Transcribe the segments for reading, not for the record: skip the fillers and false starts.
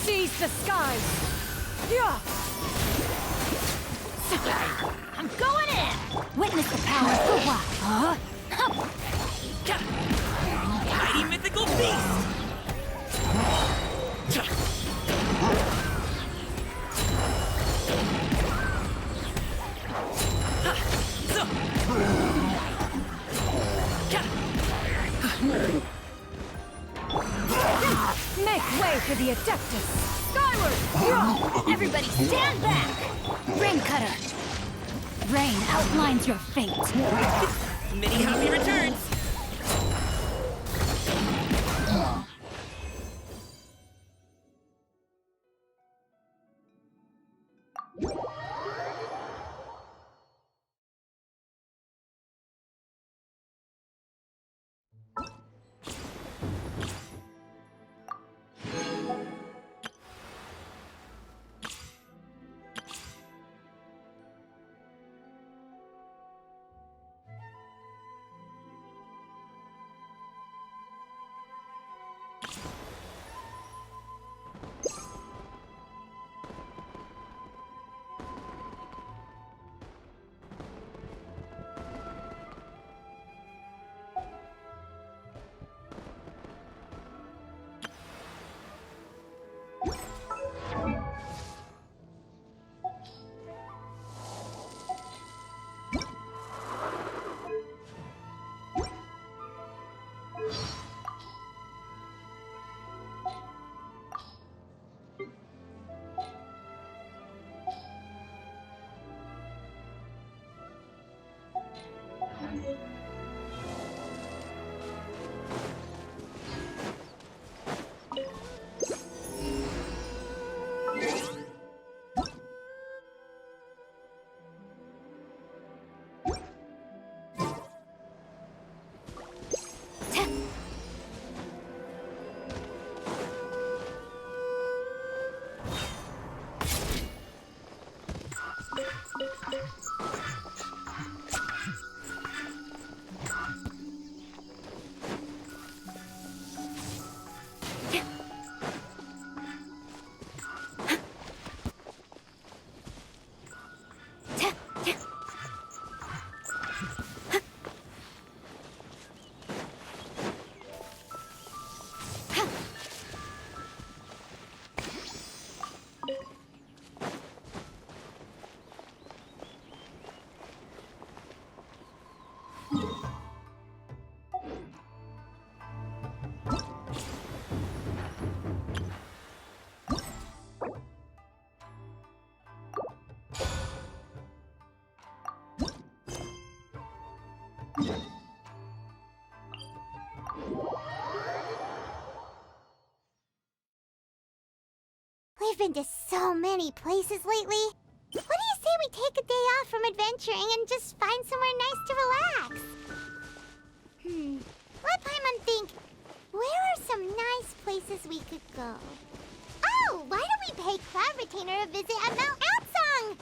Seize the skies! Yeah! I'm going in! Witness the power of the wild. Mighty mythical beast! Make way for the Adeptus! Skyward! Everybody stand back! Rain Cutter! Rain outlines your fate. Many happy returns! We've been to so many places lately. What do you say we take a day off from adventuring and just find somewhere nice to relax? Let Paimon think. Where are some nice places we could go? Oh, why don't we pay Cloud Retainer a visit at Mount Outsong?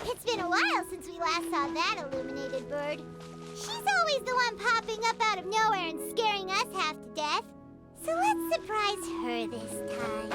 It's been a while since we last saw that illuminated bird. She's always the one popping up out of nowhere and scaring us half to death. So let's surprise her this time.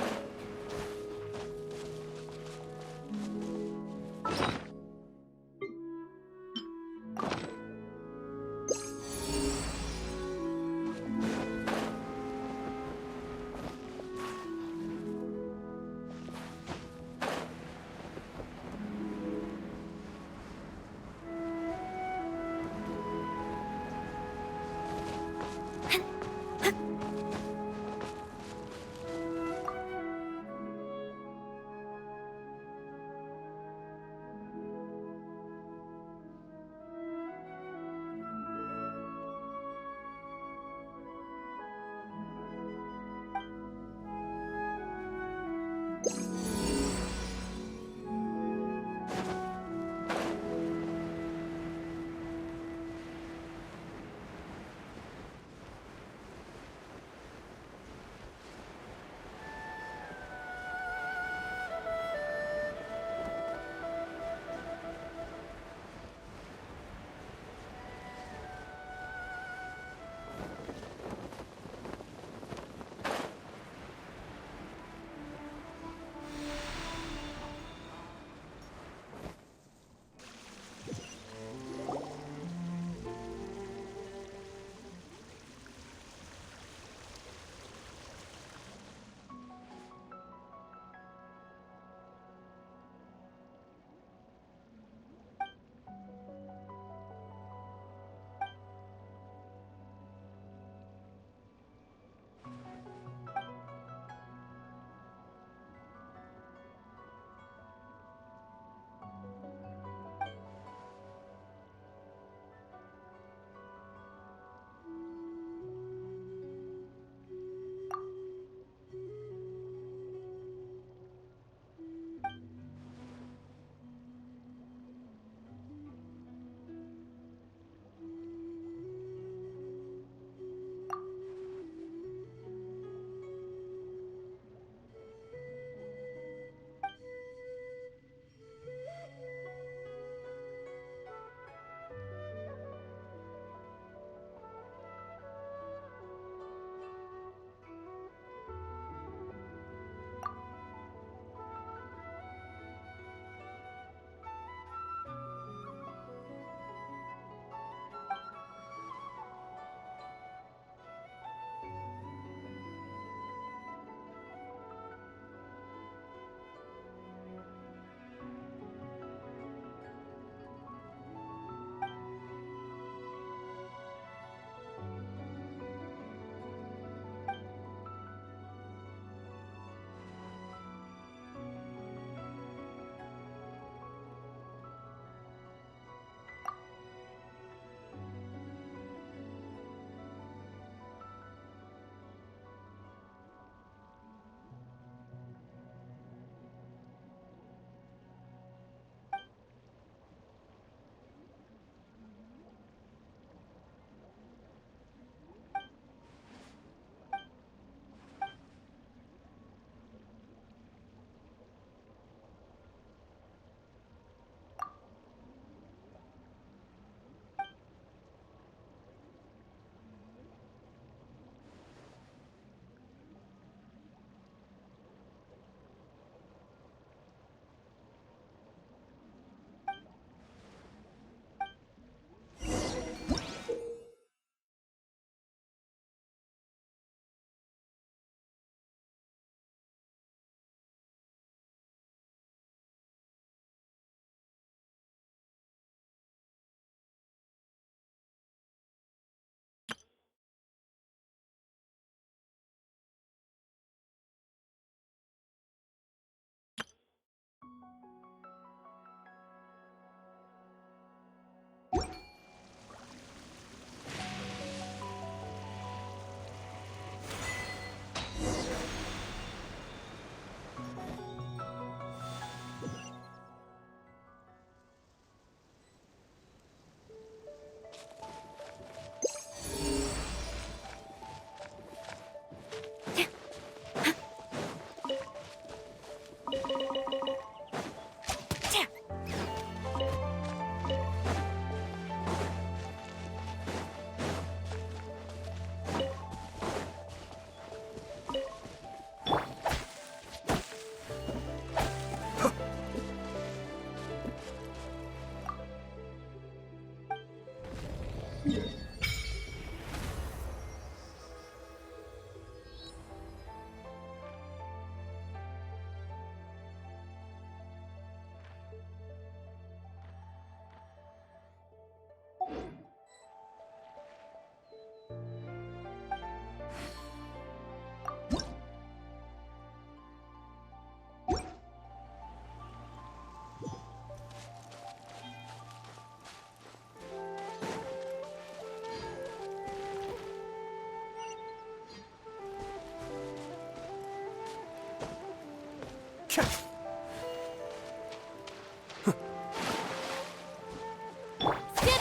Stand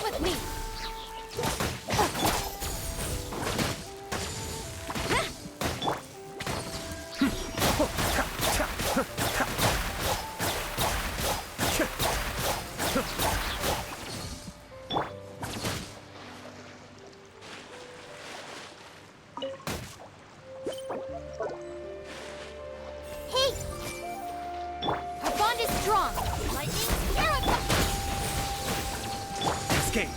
with me. Hey! Our bond is strong. Lightning, here it comes! Escape.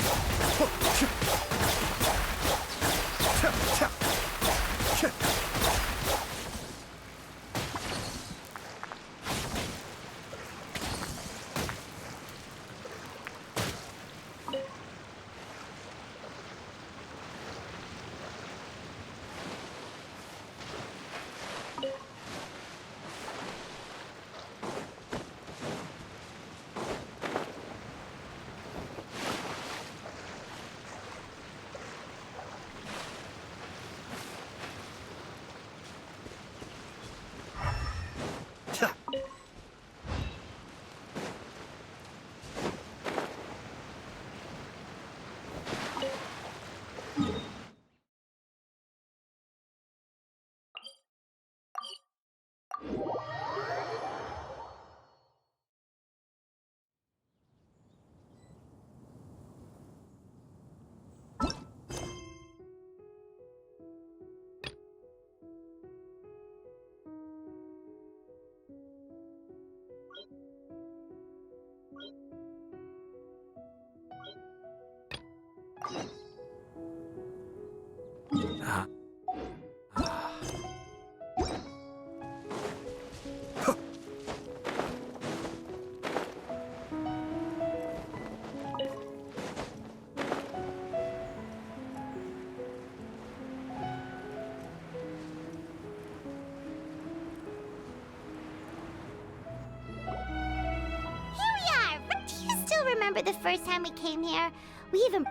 Remember the first time we came here?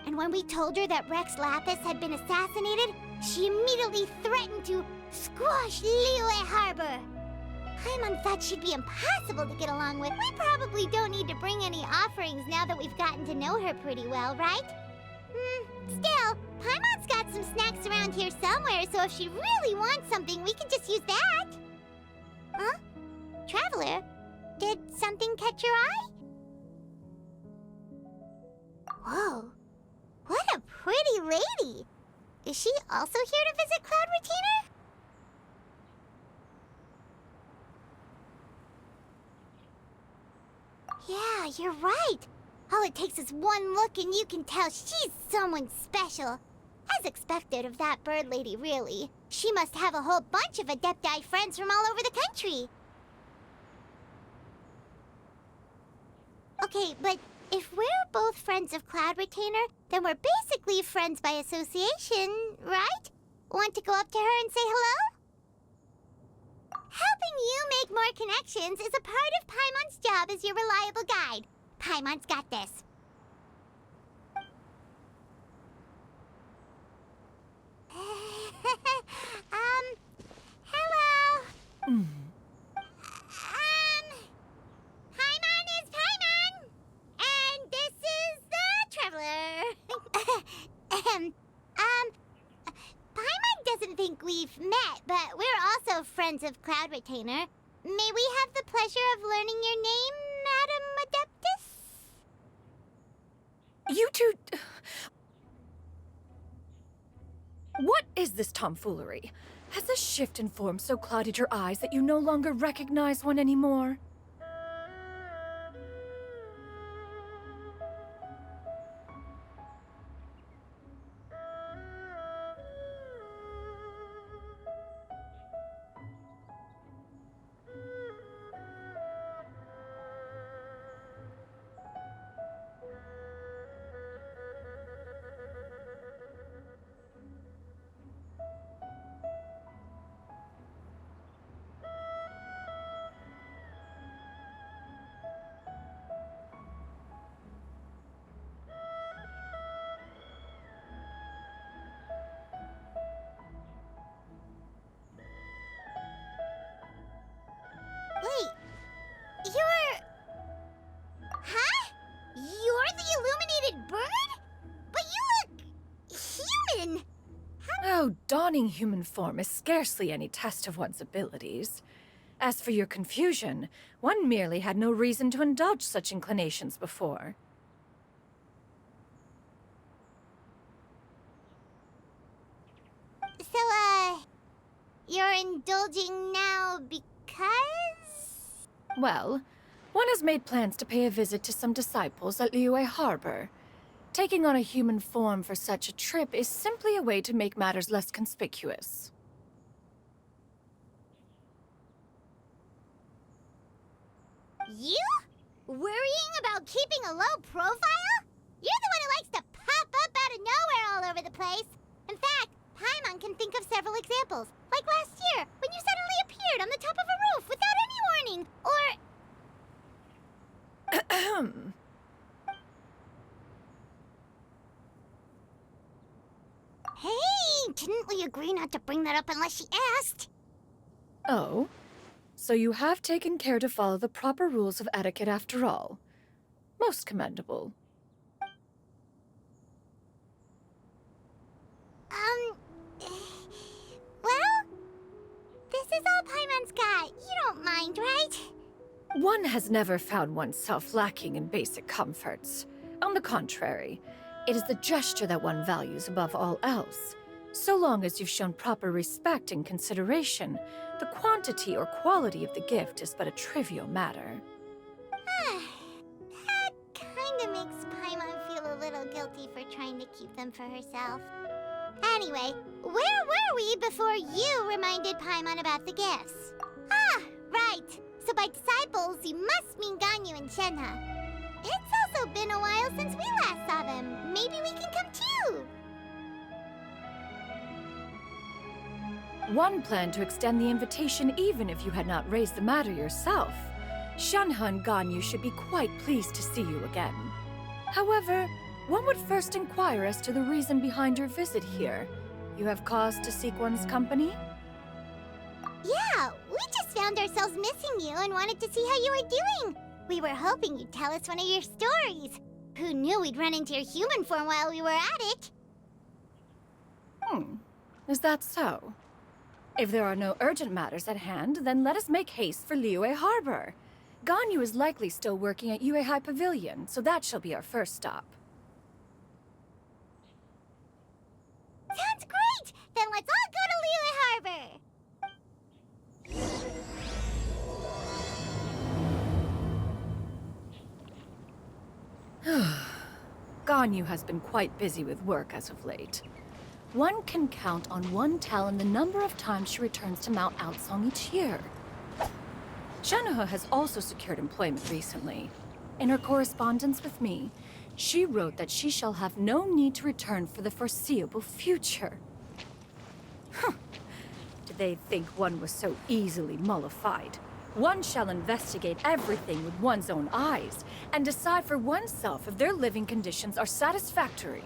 And when we told her that Rex Lapis had been assassinated, she immediately threatened to squash Liyue Harbor. Paimon thought she'd be impossible to get along with. We probably don't need to bring any offerings now that we've gotten to know her pretty well, right? Still, Paimon's got some snacks around here somewhere, so if she really wants something, we can just use that. Huh? Traveler, did something catch your eye? Whoa, what a pretty lady! Is she also here to visit Cloud Retainer? Yeah, you're right. All it takes is one look and you can tell she's someone special. As expected of that bird lady, really. She must have a whole bunch of Adepti friends from all over the country. Okay, but if we're both friends of Cloud Retainer, then we're basically friends by association, right? Want to go up to her and say hello? Helping you make more connections is a part of Paimon's job as your reliable guide. Paimon's got this. Hello? Paimon is Paimon! And this is the Traveler. Paimon doesn't think we've met, but we're also friends of Cloud Retainer. May we have the pleasure of learning your name, Madam Adeptus? You two... What is this tomfoolery? Has a shift in form so clouded your eyes that you no longer recognize one anymore? donning human form is scarcely any test of one's abilities. As for your confusion, one merely had no reason to indulge such inclinations before. So, you're indulging now because? Well, one has made plans to pay a visit to some disciples at Liyue Harbor. Taking on a human form for such a trip is simply a way to make matters less conspicuous. You? Worrying about keeping a low profile? You're the one who likes to pop up out of nowhere all over the place. In fact, Paimon can think of several examples. Like last year, when you suddenly appeared on the top of a roof without any warning. Ahem. Hey, didn't we agree not to bring that up unless she asked? Oh? So you have taken care to follow the proper rules of etiquette after all. Most commendable. Well, this is all Paimon's got. You don't mind, right? One has never found oneself lacking in basic comforts. On the contrary, it is the gesture that one values above all else. So long as you've shown proper respect and consideration, the quantity or quality of the gift is but a trivial matter. That kinda makes Paimon feel a little guilty for trying to keep them for herself. Anyway, where were we before you reminded Paimon about the gifts? Ah, right. So by disciples, you must mean Ganyu and Shenhe. It's also been a while since we last saw them. Maybe we can come too. One planned to extend the invitation even if you had not raised the matter yourself. Shenhe and Ganyu should be quite pleased to see you again. However, one would first inquire as to the reason behind your visit here. You have cause to seek one's company? Yeah, we just found ourselves missing you and wanted to see how you were doing. We were hoping you'd tell us one of your stories. Who knew we'd run into your human form while we were at it? Is that so? If there are no urgent matters at hand, then let us make haste for Liyue Harbor. Ganyu is likely still working at Yuehai Pavilion, so that shall be our first stop. Sounds great! Then let's all go to Liyue Harbor! Ganyu has been quite busy with work as of late. One can count on one talon the number of times she returns to Mount Outsong each year. Shenhe has also secured employment recently. In her correspondence with me, she wrote that she shall have no need to return for the foreseeable future. Did they think one was so easily mollified? One shall investigate everything with one's own eyes and decide for oneself if their living conditions are satisfactory.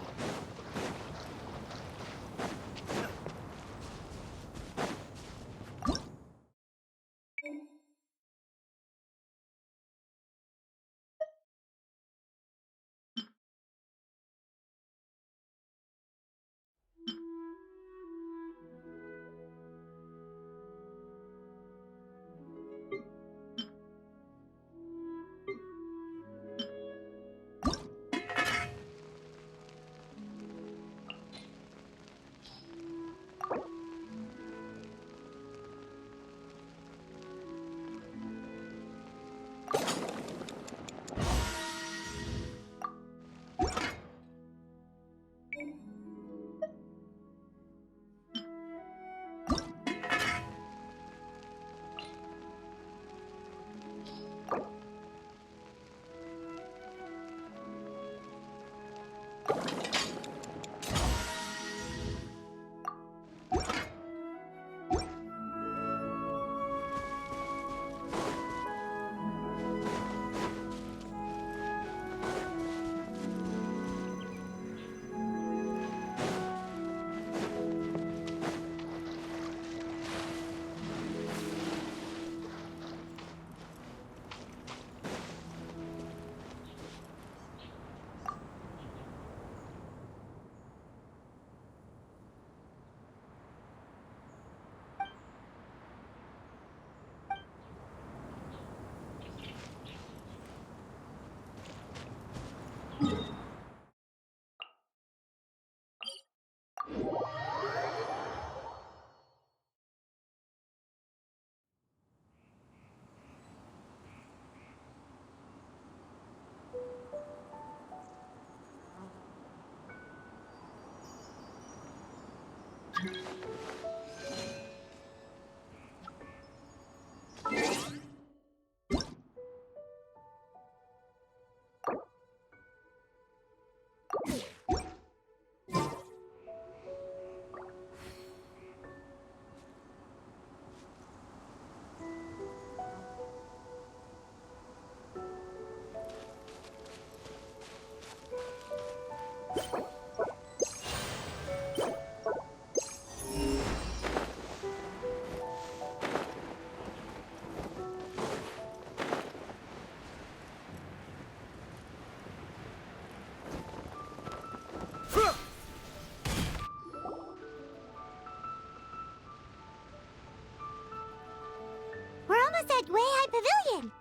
was that way high pavilion.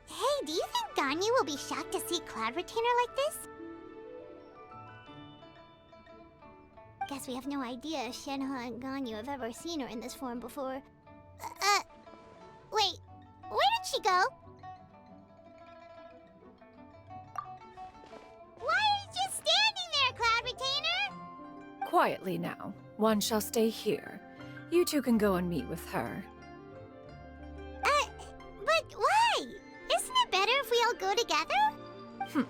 Hey, do you think Ganyu will be shocked to see Cloud Retainer like this? Guess we have no idea if Shenhe and Ganyu have ever seen her in this form before. Wait, where did she go? Why are you just standing there, Cloud Retainer? Quietly now. One shall stay here. You two can go and meet with her. But why? Isn't it better if we all go together?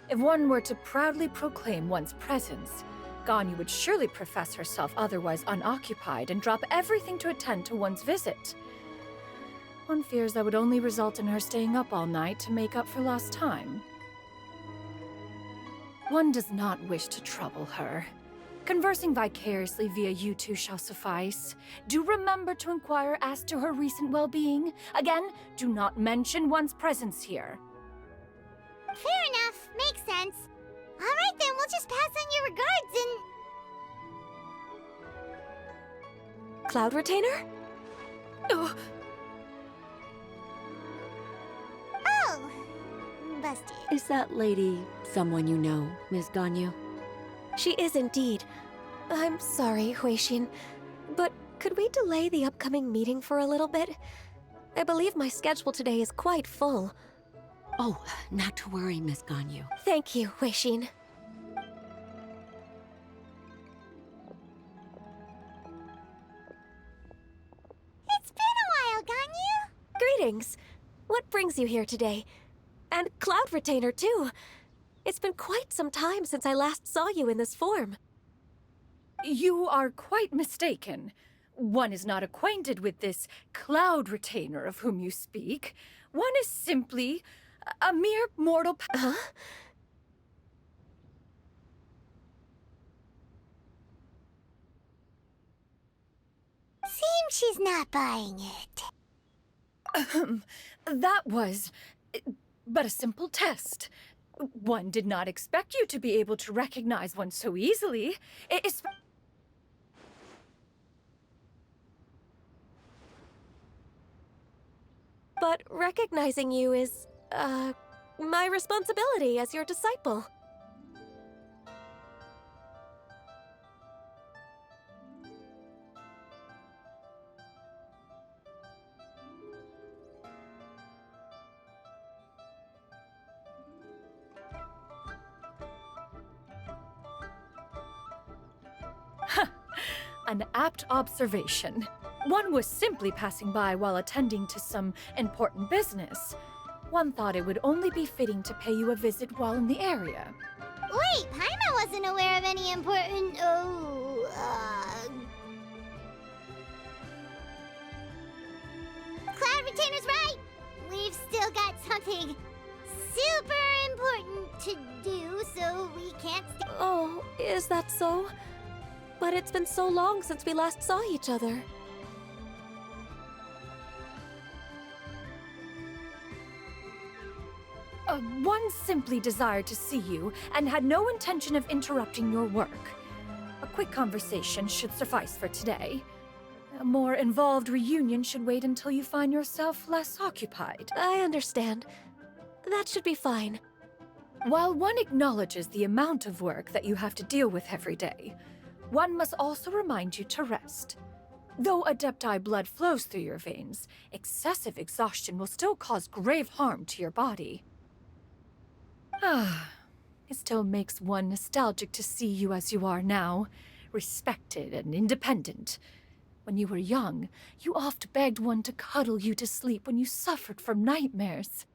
If one were to proudly proclaim one's presence, Ganyu would surely profess herself otherwise unoccupied and drop everything to attend to one's visit. One fears that would only result in her staying up all night to make up for lost time. One does not wish to trouble her. Conversing vicariously via you two shall suffice. Do remember to inquire as to her recent well-being. Again, do not mention one's presence here. Fair enough, makes sense. Alright then, we'll just pass on your regards and... Cloud Retainer? Ugh. Oh, busted. Is that lady someone you know, Ms. Ganyu? She is indeed. I'm sorry, Huixin, but could we delay the upcoming meeting for a little bit? I believe my schedule today is quite full. Oh, not to worry, Miss Ganyu. Thank you, Huixin. It's been a while, Ganyu. Greetings. What brings you here today? And Cloud Retainer, too. It's been quite some time since I last saw you in this form. You are quite mistaken. One is not acquainted with this Cloud Retainer of whom you speak. One is simply a mere mortal Huh? Seems she's not buying it. That was but a simple test. One did not expect you to be able to recognize one so easily. It's... But recognizing you is, my responsibility as your disciple. An apt observation. One was simply passing by while attending to some important business. One thought it would only be fitting to pay you a visit while in the area. Wait, Paimon wasn't aware of any important... Cloud Retainer's right! We've still got something super important to do, so we can't stay... Oh, is that so? But it's been so long since we last saw each other. One simply desired to see you and had no intention of interrupting your work. A quick conversation should suffice for today. A more involved reunion should wait until you find yourself less occupied. I understand. That should be fine. While one acknowledges the amount of work that you have to deal with every day, one must also remind you to rest. Though Adepti blood flows through your veins, excessive exhaustion will still cause grave harm to your body. It still makes one nostalgic to see you as you are now, respected and independent. When you were young, you oft begged one to cuddle you to sleep when you suffered from nightmares.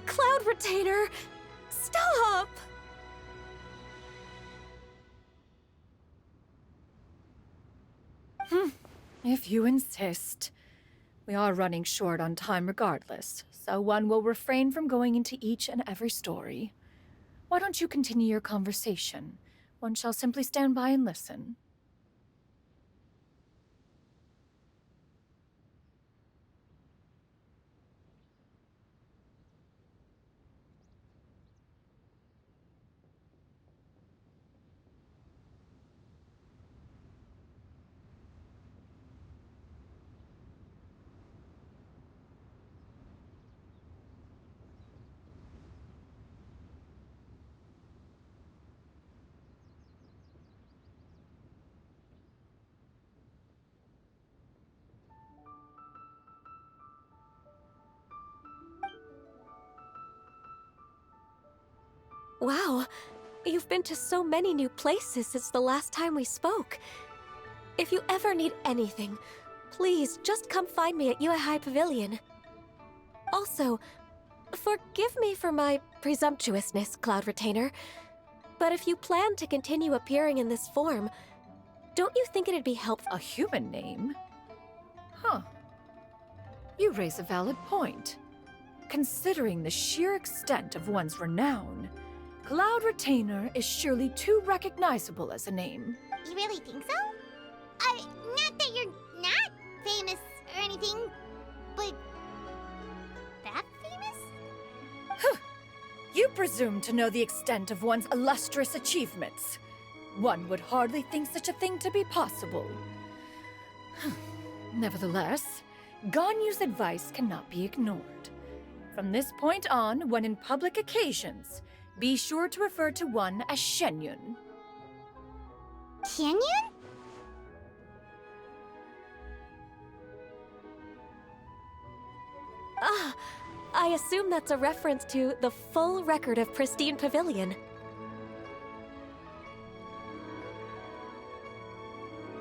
Cloud Retainer! Stop! If you insist. We are running short on time regardless, so one will refrain from going into each and every story. Why don't you continue your conversation? One shall simply stand by and listen. Wow, you've been to so many new places since the last time we spoke. If you ever need anything, please just come find me at Uehai Pavilion. Also, forgive me for my presumptuousness, Cloud Retainer, but if you plan to continue appearing in this form, don't you think it'd be helpful? A human name? Huh. You raise a valid point. Considering the sheer extent of one's renown, Cloud Retainer is surely too recognizable as a name. You really think so? Not that you're not famous or anything, but that famous? You presume to know the extent of one's illustrious achievements. One would hardly think such a thing to be possible. Nevertheless, Ganyu's advice cannot be ignored. From this point on, when in public occasions, be sure to refer to one as Shenyun. Canyon? Ah, I assume that's a reference to the full record of Pristine Pavilion.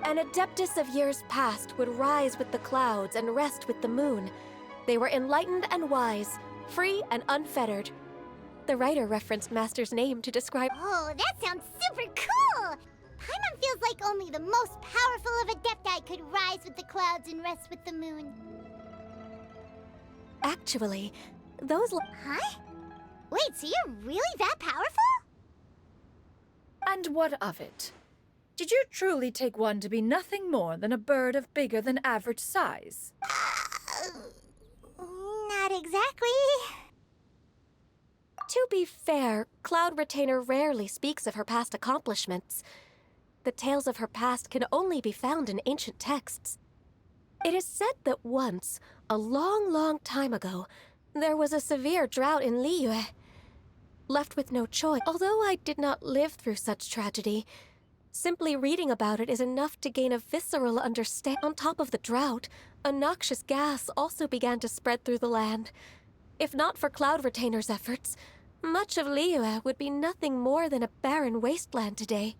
An Adeptus of years past would rise with the clouds and rest with the moon. They were enlightened and wise, free and unfettered. The writer referenced Master's name to describe— Oh, that sounds super cool! Paimon feels like only the most powerful of Adepti could rise with the clouds and rest with the moon. Actually, those— Huh? Wait, so you're really that powerful? And what of it? Did you truly take one to be nothing more than a bird of bigger than average size? Not exactly. To be fair, Cloud Retainer rarely speaks of her past accomplishments. The tales of her past can only be found in ancient texts. It is said that once, a long, long time ago, there was a severe drought in Liyue. Left with no choice, although I did not live through such tragedy, simply reading about it is enough to gain a visceral understanding. On top of the drought, a noxious gas also began to spread through the land. If not for Cloud Retainer's efforts, much of Liyue would be nothing more than a barren wasteland today.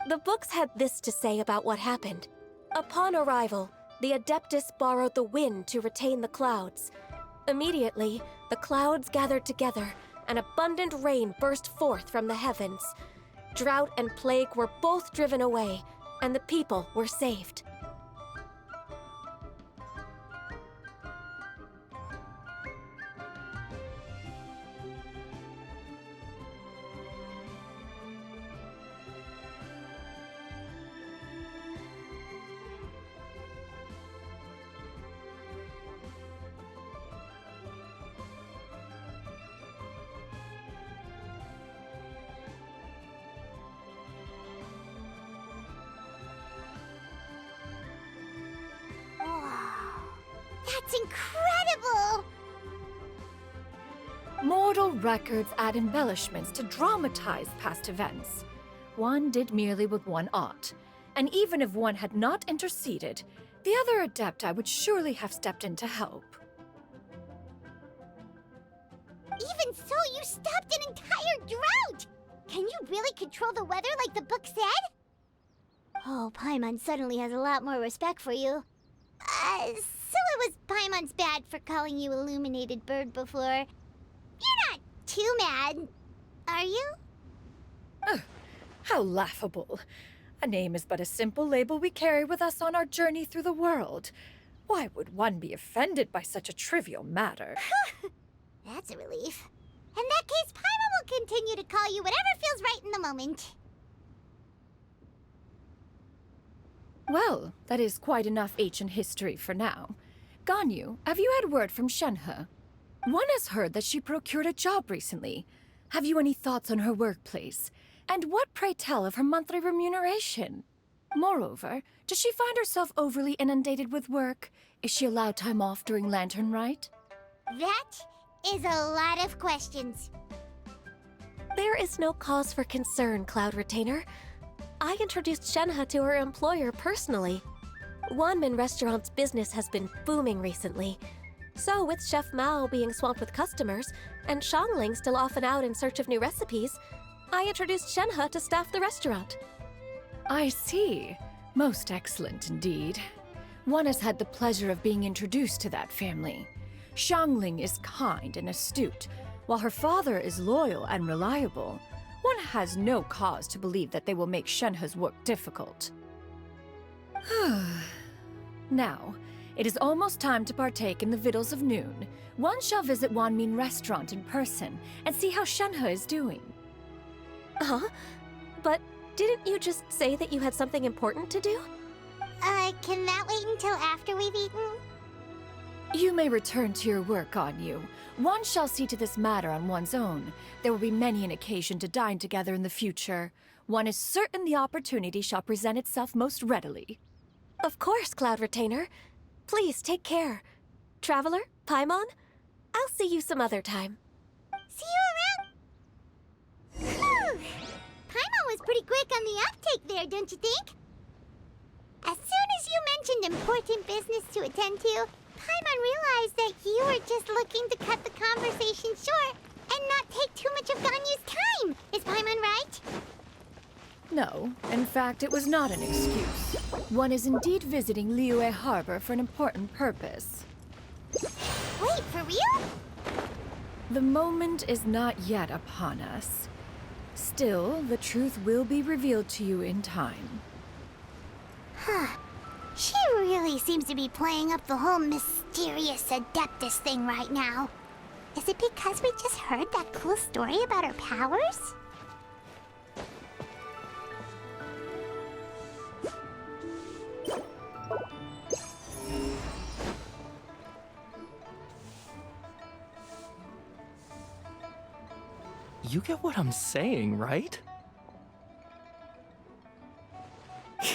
The books had this to say about what happened. Upon arrival, the Adeptus borrowed the wind to retain the clouds. Immediately, the clouds gathered together, and abundant rain burst forth from the heavens. Drought and plague were both driven away, and the people were saved. That's incredible! Mortal records add embellishments to dramatize past events. One did merely what one ought, and even if one had not interceded, the other Adepti would surely have stepped in to help. Even so, you stopped an entire drought! Can you really control the weather like the book said? Oh, Paimon suddenly has a lot more respect for you. So it was Paimon's bad for calling you Illuminated Bird before. You're not too mad, are you? How laughable. A name is but a simple label we carry with us on our journey through the world. Why would one be offended by such a trivial matter? That's a relief. In that case, Paimon will continue to call you whatever feels right in the moment. Well, that is quite enough ancient history for now. Ganyu, have you had word from Shenhe? One has heard that she procured a job recently. Have you any thoughts on her workplace? And what, pray tell, of her monthly remuneration? Moreover, does she find herself overly inundated with work? Is she allowed time off during Lantern Rite? That is a lot of questions. There is no cause for concern, Cloud Retainer. I introduced Shenhe to her employer personally. Wanmin Restaurant's business has been booming recently. So with Chef Mao being swamped with customers, and Shangling still off and out in search of new recipes, I introduced Shenhe to staff the restaurant. I see. Most excellent indeed. One has had the pleasure of being introduced to that family. Shangling is kind and astute, while her father is loyal and reliable. One has no cause to believe that they will make Shenhe's work difficult. Now, it is almost time to partake in the victuals of noon. One shall visit Wanmin Restaurant in person and see how Shenhe is doing. Huh? But didn't you just say that you had something important to do? Can that wait until after we've eaten? You may return to your work, Ganyu. One shall see to this matter on one's own. There will be many an occasion to dine together in the future. One is certain the opportunity shall present itself most readily. Of course, Cloud Retainer. Please take care. Traveler, Paimon, I'll see you some other time. See you around. Whew. Paimon was pretty quick on the uptake there, don't you think? As soon as you mentioned important business to attend to, Paimon realized that you were just looking to cut the conversation short and not take too much of Ganyu's time. Is Paimon right? No, in fact, it was not an excuse. One is indeed visiting Liyue Harbor for an important purpose. Wait, for real? The moment is not yet upon us. Still, the truth will be revealed to you in time. She really seems to be playing up the whole mysterious Adeptus thing right now. Is it because we just heard that cool story about her powers? You get what I'm saying, right?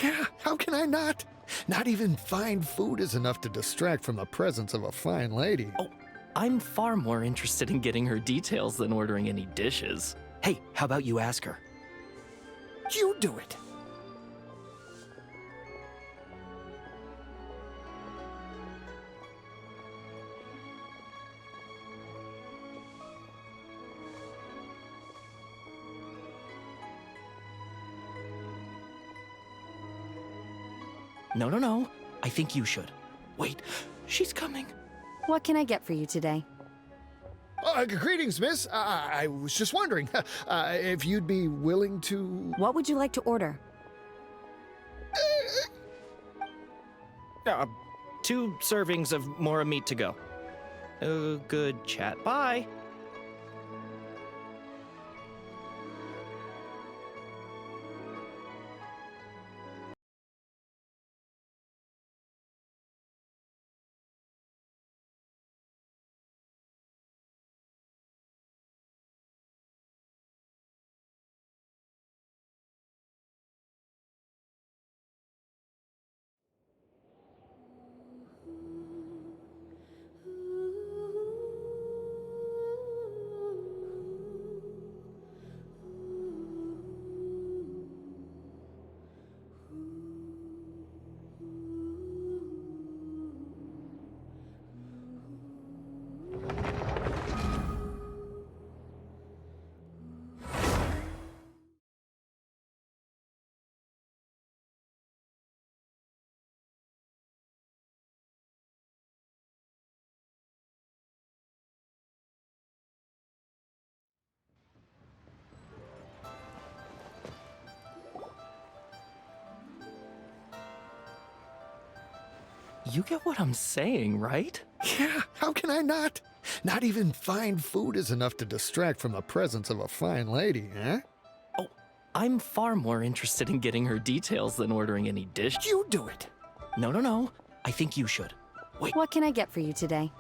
Yeah, how can I not? Not even fine food is enough to distract from the presence of a fine lady. Oh, I'm far more interested in getting her details than ordering any dishes. Hey, how about you ask her? You do it. No. I think you should. Wait, she's coming. What can I get for you today? Greetings, miss. I was just wondering if you'd be willing to... What would you like to order? 2 servings of more meat to go. Good chat. Bye. You get what I'm saying, right? Yeah, how can I not? Not even fine food is enough to distract from the presence of a fine lady, eh? Oh, I'm far more interested in getting her details than ordering any dish. You do it. No. I think you should. Wait. What can I get for you today?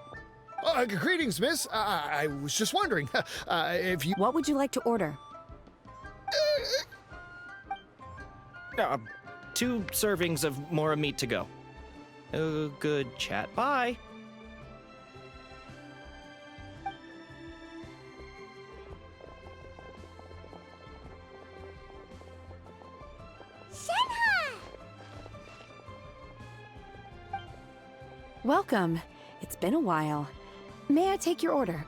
Greetings, miss. I was just wondering if you... What would you like to order? 2 servings of Mora meat to go. Good chat. Bye. Shenhe! Welcome. It's been a while. May I take your order?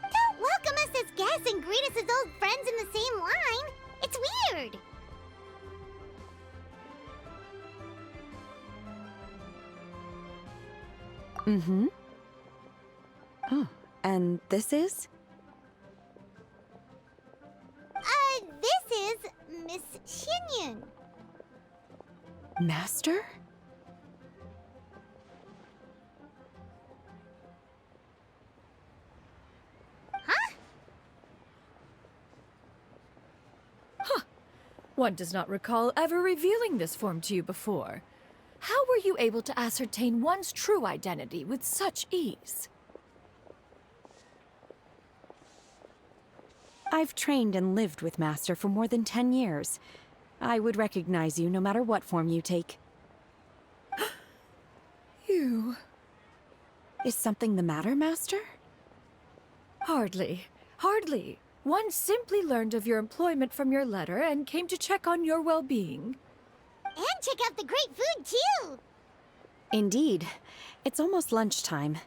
Don't welcome us as guests and greet us as old friends in the same line. It's weird. Mm-hmm. Oh, and this is? This is Miss Xinyun. Master? One does not recall ever revealing this form to you before. How were you able to ascertain one's true identity with such ease? I've trained and lived with Master for more than 10 years. I would recognize you no matter what form you take. You... Is something the matter, Master? Hardly. One simply learned of your employment from your letter and came to check on your well-being. And check out the great food, too. Indeed. It's almost lunchtime.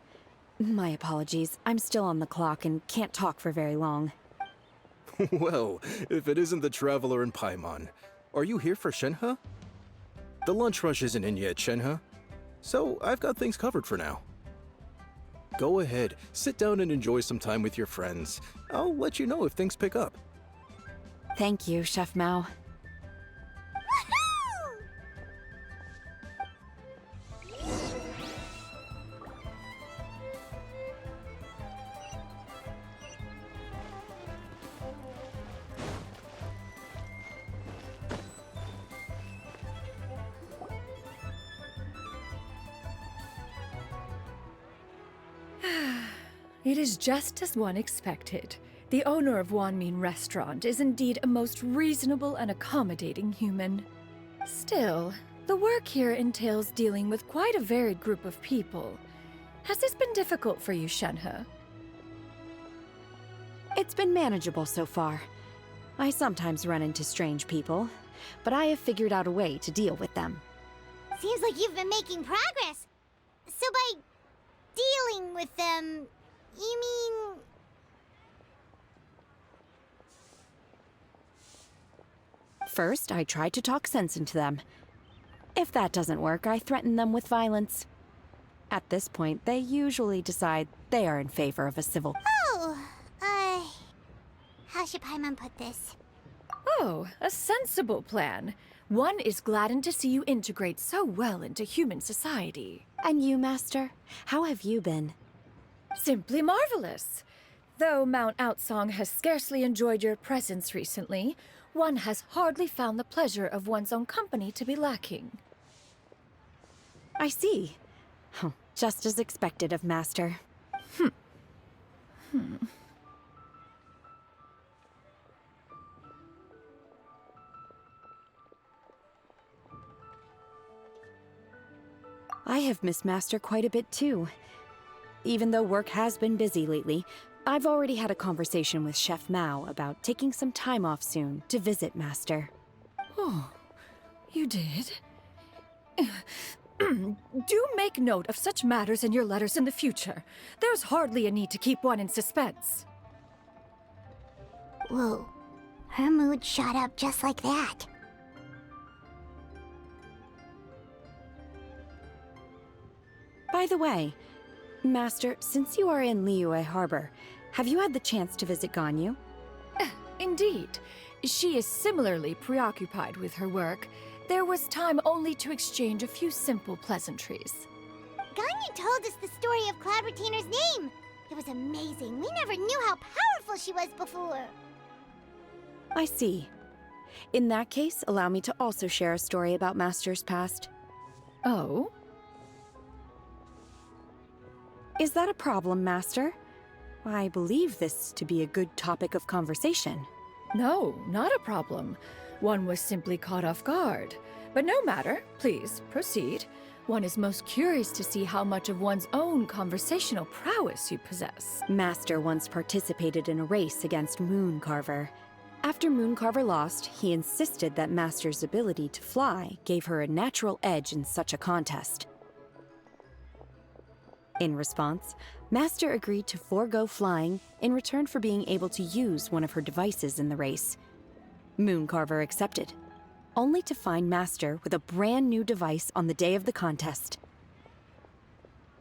My apologies. I'm still on the clock and can't talk for very long. Well, if it isn't the Traveler in Paimon, are you here for Shenhe? The lunch rush isn't in yet, Shenhe. So I've got things covered for now. Go ahead, sit down and enjoy some time with your friends. I'll let you know if things pick up. Thank you, Chef Mao. Woohoo! It is just as one expected. The owner of Wanmin Restaurant is indeed a most reasonable and accommodating human. Still, the work here entails dealing with quite a varied group of people. Has this been difficult for you, Shenhe? It's been manageable so far. I sometimes run into strange people, but I have figured out a way to deal with them. Seems like you've been making progress. So by dealing with them, you mean... First, I try to talk sense into them. If that doesn't work, I threaten them with violence. At this point, they usually decide they are in favor of a civil... Oh, how should Paimon put this? Oh, a sensible plan. One is gladdened to see you integrate so well into human society. And you, Master? How have you been? Simply marvelous. Though Mount Outsong has scarcely enjoyed your presence recently, one has hardly found the pleasure of one's own company to be lacking. I see. Just as expected of Master. I have missed Master quite a bit too. Even though work has been busy lately, I've already had a conversation with Chef Mao about taking some time off soon to visit Master. Oh, you did? Do make note of such matters in your letters in the future. There's hardly a need to keep one in suspense. Whoa, her mood shot up just like that. By the way, Master, since you are in Liyue Harbor, have you had the chance to visit Ganyu? Indeed. She is similarly preoccupied with her work, There was time only to exchange a few simple pleasantries. Ganyu told us the story of Cloud Retainer's name. It was amazing. We never knew how powerful she was before. I see. In that case, allow me to also share a story about Master's past. Oh? Is that a problem, Master? I believe this to be a good topic of conversation. No, not a problem. One was simply caught off guard. But no matter, please, proceed. One is most curious to see how much of one's own conversational prowess you possess. Master once participated in a race against Mooncarver. After Mooncarver lost, he insisted that Master's ability to fly gave her a natural edge in such a contest. In response, Master agreed to forego flying in return for being able to use one of her devices in the race. Mooncarver accepted, only to find Master with a brand new device on the day of the contest.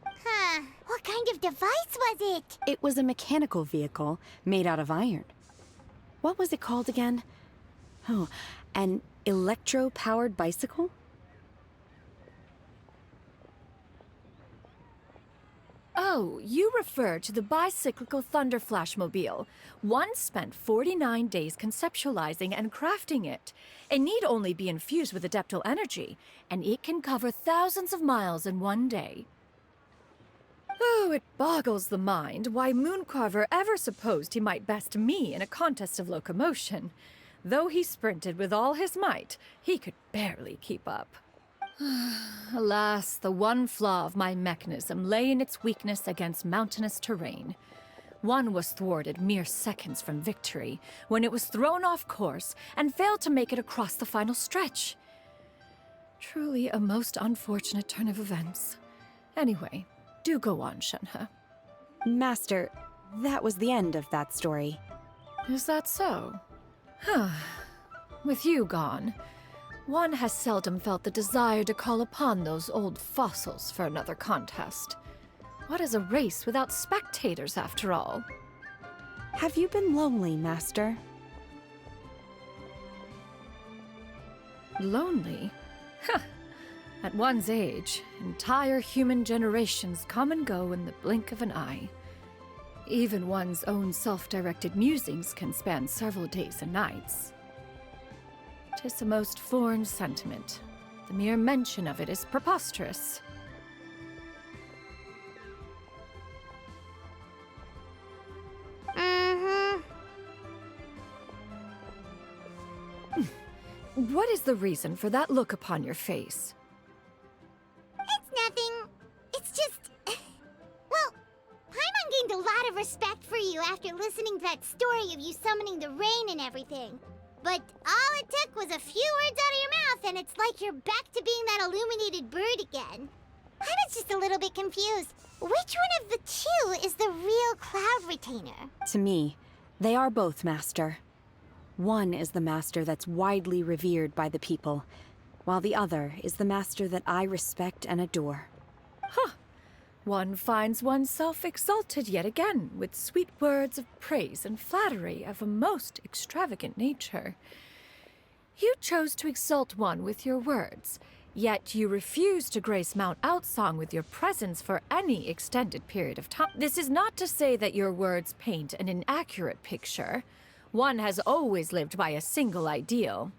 Huh. What kind of device was it? It was a mechanical vehicle made out of iron. What was it called again? Oh, an electro-powered bicycle? Oh, you refer to the bicyclical Thunder Flashmobile. One spent 49 days conceptualizing and crafting it. It need only be infused with adeptal energy, and it can cover thousands of miles in one day. Oh, it boggles the mind why Mooncarver ever supposed he might best me in a contest of locomotion. Though he sprinted with all his might, he could barely keep up. Alas, the one flaw of my mechanism lay in its weakness against mountainous terrain. One was thwarted mere seconds from victory, when it was thrown off course and failed to make it across the final stretch. Truly a most unfortunate turn of events. Anyway, do go on, Shenhe. Master, that was the end of that story. Is that so? With you gone, one has seldom felt the desire to call upon those old fossils for another contest. What is a race without spectators, after all? Have you been lonely, Master? Lonely? At one's age, entire human generations come and go in the blink of an eye. Even one's own self-directed musings can span several days and nights. 'Tis a most foreign sentiment. The mere mention of it is preposterous. What is the reason for that look upon your face? It's nothing. It's just... Well, Paimon gained a lot of respect for you after listening to that story of you summoning the rain and everything. But all it took was a few words out of your mouth and it's like you're back to being that illuminated bird again. I was just a little bit confused. Which one of the two is the real Cloud Retainer? To me, they are both, Master. One is the Master that's widely revered by the people, while the other is the Master that I respect and adore. One finds oneself exalted yet again with sweet words of praise and flattery of a most extravagant nature. You chose to exalt one with your words, yet you refuse to grace Mount Outsong with your presence for any extended period of time. This is not to say that your words paint an inaccurate picture. One has always lived by a single ideal.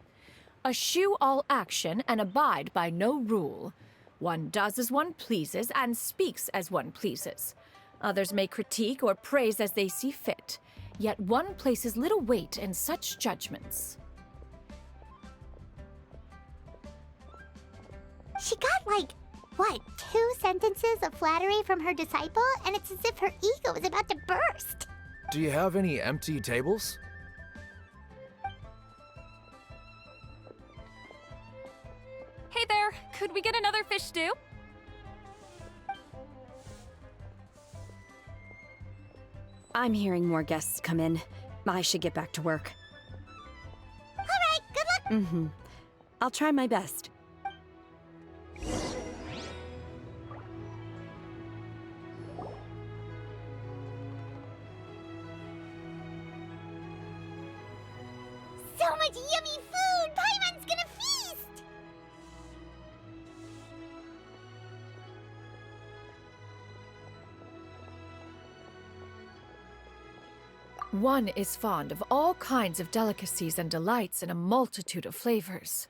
Eschew all action and abide by no rule. One does as one pleases and speaks as one pleases. Others may critique or praise as they see fit, yet one places little weight in such judgments. She got like, what, 2 sentences of flattery from her disciple? And it's as if her ego is about to burst. Do you have any empty tables? Hey there, could we get another fish stew? I'm hearing more guests come in. I should get back to work. All right, good luck. I'll try my best. So much yummy food! Paimon's gonna feast! One is fond of all kinds of delicacies and delights in a multitude of flavors.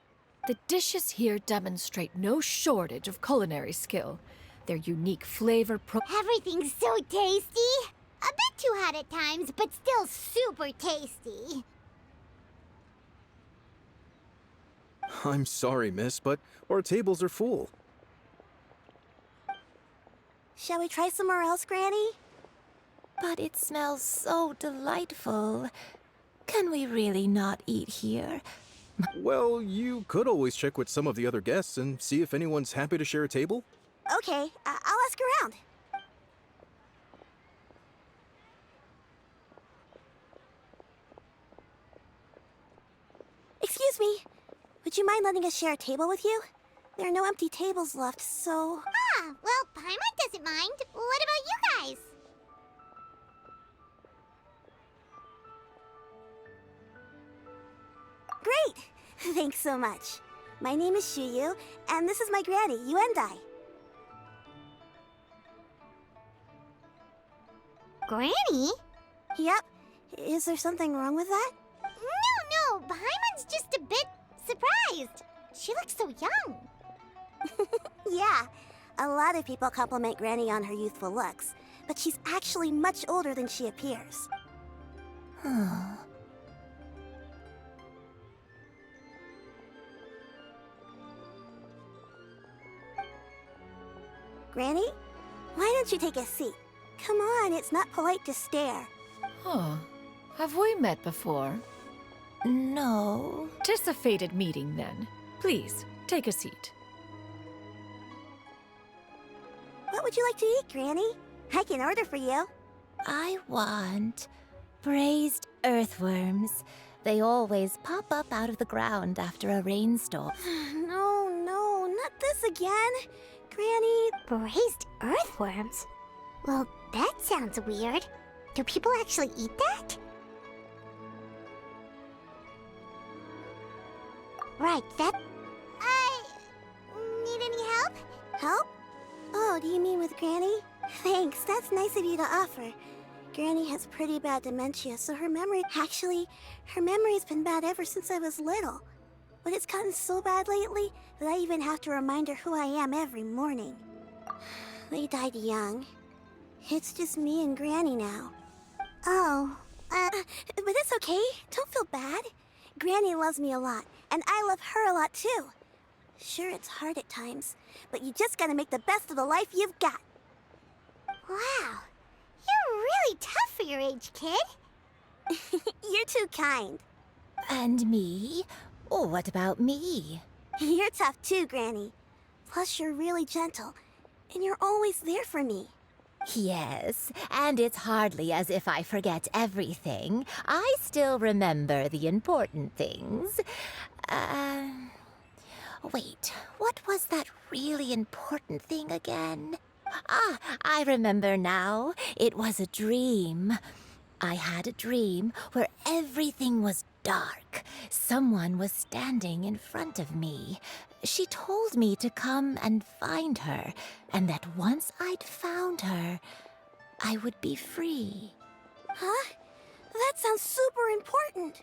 The dishes here demonstrate no shortage of culinary skill. Their unique flavor Everything's so tasty! A bit too hot at times, but still super tasty. I'm sorry, miss, but our tables are full. Shall we try somewhere else, Granny? But it smells so delightful. Can we really not eat here? Well, you could always check with some of the other guests and see if anyone's happy to share a table. Okay, I'll ask around. Excuse me. Would you mind letting us share a table with you? There are no empty tables left, so... Ah, well, Paimon doesn't mind. What about you guys? Great! Thanks so much. My name is Shuyu, and this is my granny, Yuendai. Granny? Yep. Is there something wrong with that? No, Paimon's just a bit surprised. She looks so young. Yeah, a lot of people compliment Granny on her youthful looks, but she's actually much older than she appears. Granny, why don't you take a seat? Come on, it's not polite to stare. Huh. Have we met before? No. 'Tis a fated meeting, then. Please, take a seat. What would you like to eat, Granny? I can order for you. I want braised earthworms. They always pop up out of the ground after a rainstorm. No, not this again. Granny... Braised earthworms? Well, that sounds weird. Do people actually eat that? Right, that... Need any help? Help? Oh, do you mean with Granny? Thanks, that's nice of you to offer. Granny has pretty bad dementia, so her memory... Actually, her memory's been bad ever since I was little. But it's gotten so bad lately that I even have to remind her who I am every morning. They died young. It's just me and Granny now. Oh, but it's okay. Don't feel bad. Granny loves me a lot, and I love her a lot too. Sure, it's hard at times, but you just gotta make the best of the life you've got. wow. You're really tough for your age, kid. You're too kind. And me? Oh, what about me? You're tough too, Granny. Plus, you're really gentle, and you're always there for me. Yes, and it's hardly as if I forget everything. I still remember the important things. Wait, what was that really important thing again? Ah, I remember now. It was a dream. I had a dream where everything was dark. Someone was standing in front of me. She told me to come and find her, and that once I'd found her, I would be free. Huh? That sounds super important.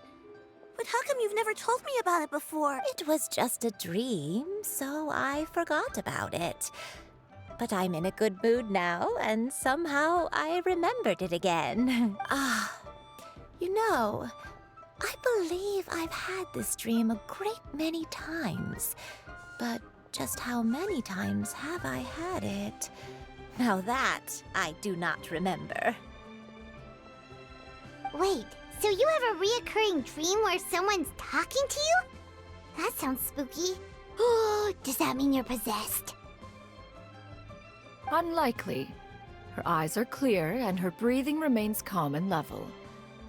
But how come you've never told me about it before? It was just a dream, so I forgot about it. But I'm in a good mood now, and somehow I remembered it again. You know, I believe I've had this dream a great many times. But just how many times have I had it? Now that I do not remember. Wait, so you have a reoccurring dream where someone's talking to you? That sounds spooky. Oh, does that mean you're possessed? Unlikely. Her eyes are clear and her breathing remains calm and level.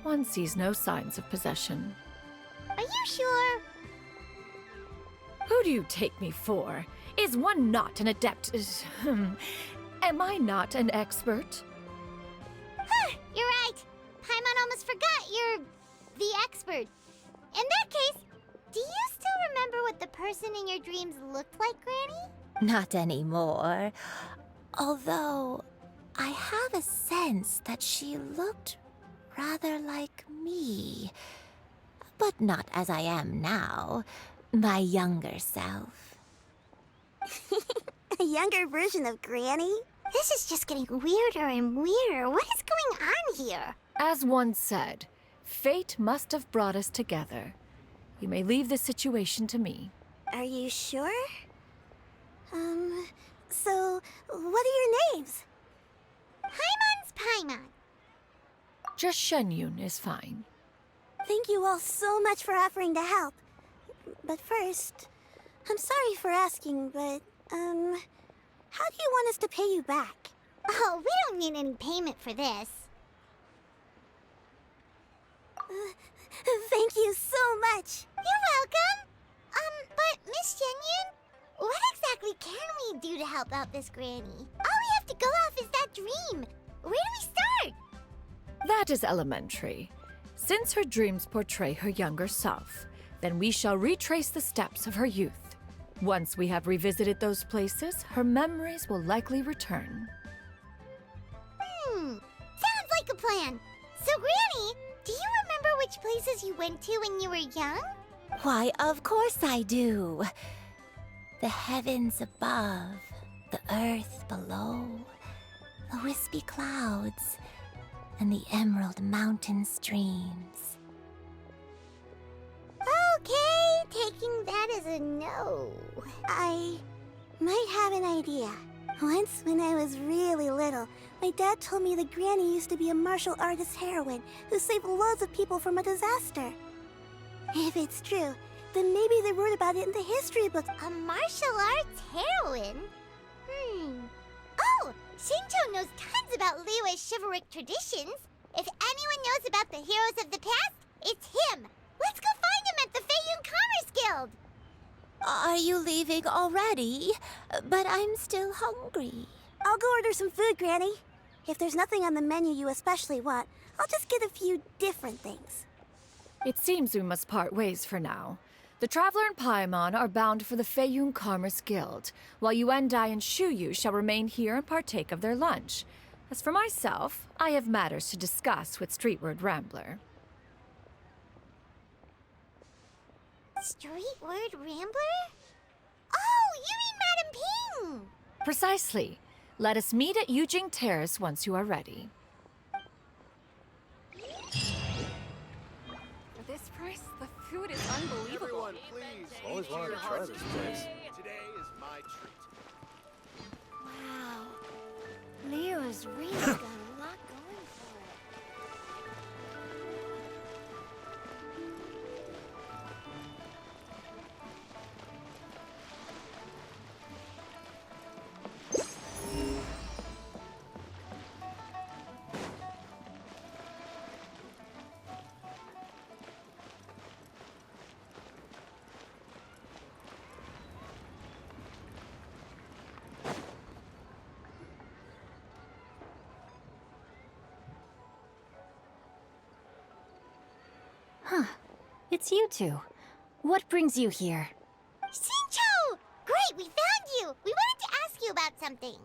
One sees no signs of possession. Are you sure? Who do you take me for? Is one not an adept? Am I not an expert? Huh, you're right. Paimon almost forgot you're the expert. In that case, do you still remember what the person in your dreams looked like, Granny? Not anymore. Although, I have a sense that she looked rather like me. But not as I am now, my younger self. A younger version of Granny? This is just getting weirder and weirder. What is going on here? As one said, fate must have brought us together. You may leave the situation to me. Are you sure? So, what are your names? Paimon's Paimon. Just Shenyun is fine. Thank you all so much for offering to help. But first, I'm sorry for asking, but, how do you want us to pay you back? Oh, we don't need any payment for this. Thank you so much. You're welcome. But Miss Shenyun, what exactly can we do to help out this granny? All we have to go off is that dream. Where do we start? That is elementary. Since her dreams portray her younger self, then we shall retrace the steps of her youth. Once we have revisited those places, her memories will likely return. Sounds like a plan. So, Granny, do you remember which places you went to when you were young? Why, of course I do. The heavens above, the earth below, the wispy clouds, and the emerald mountain streams. Okay, taking that as a no. I might have an idea. Once, when I was really little, my dad told me that Granny used to be a martial artist heroine who saved loads of people from a disaster. If it's true, then maybe they wrote about it in the history books. A martial arts heroine? Oh, Shincho knows tons about Liyue's chivalric traditions. If anyone knows about the heroes of the past, it's him. Let's go find him at the Feiyun Commerce Guild. Are you leaving already? But I'm still hungry. I'll go order some food, Granny. If there's nothing on the menu you especially want, I'll just get a few different things. It seems we must part ways for now. The Traveler and Paimon are bound for the Feiyun Commerce Guild, while Yuendai and Shuyu shall remain here and partake of their lunch. As for myself, I have matters to discuss with Streetward Rambler. Streetward Rambler? Oh, you mean Madame Ping! Precisely. Let us meet at Yujing Terrace once you are ready. For this price, the food is unbelievable. Everyone, please. Always wanted to try this place. Today is my treat. Wow. Liyue's really got a lot going for it. Huh. It's you two. What brings you here? Shincho! Great, we found you! We wanted to ask you about something.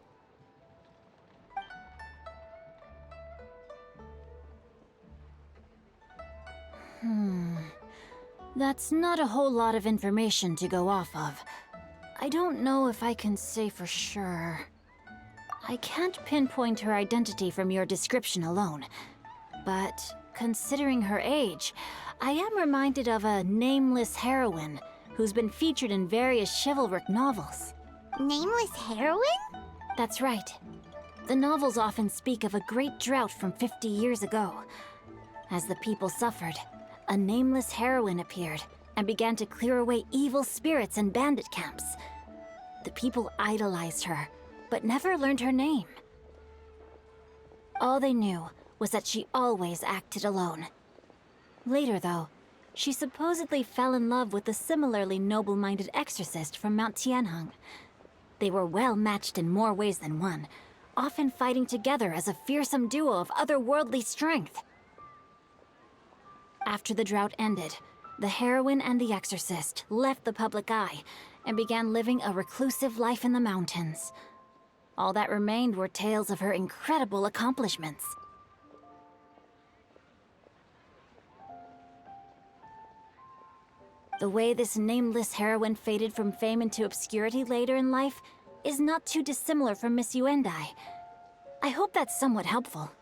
That's not a whole lot of information to go off of. I don't know if I can say for sure. I can't pinpoint her identity from your description alone. But considering her age, I am reminded of a nameless heroine who's been featured in various chivalric novels. Nameless heroine? That's right. The novels often speak of a great drought from 50 years ago. As the people suffered, a nameless heroine appeared and began to clear away evil spirits and bandit camps. The people idolized her, but never learned her name. All they knew was that she always acted alone. Later, though, she supposedly fell in love with a similarly noble-minded exorcist from Mount Tianheng. They were well matched in more ways than one, often fighting together as a fearsome duo of otherworldly strength. After the drought ended, the heroine and the exorcist left the public eye and began living a reclusive life in the mountains. All that remained were tales of her incredible accomplishments. The way this nameless heroine faded from fame into obscurity later in life is not too dissimilar from Miss Yuendai. I hope that's somewhat helpful.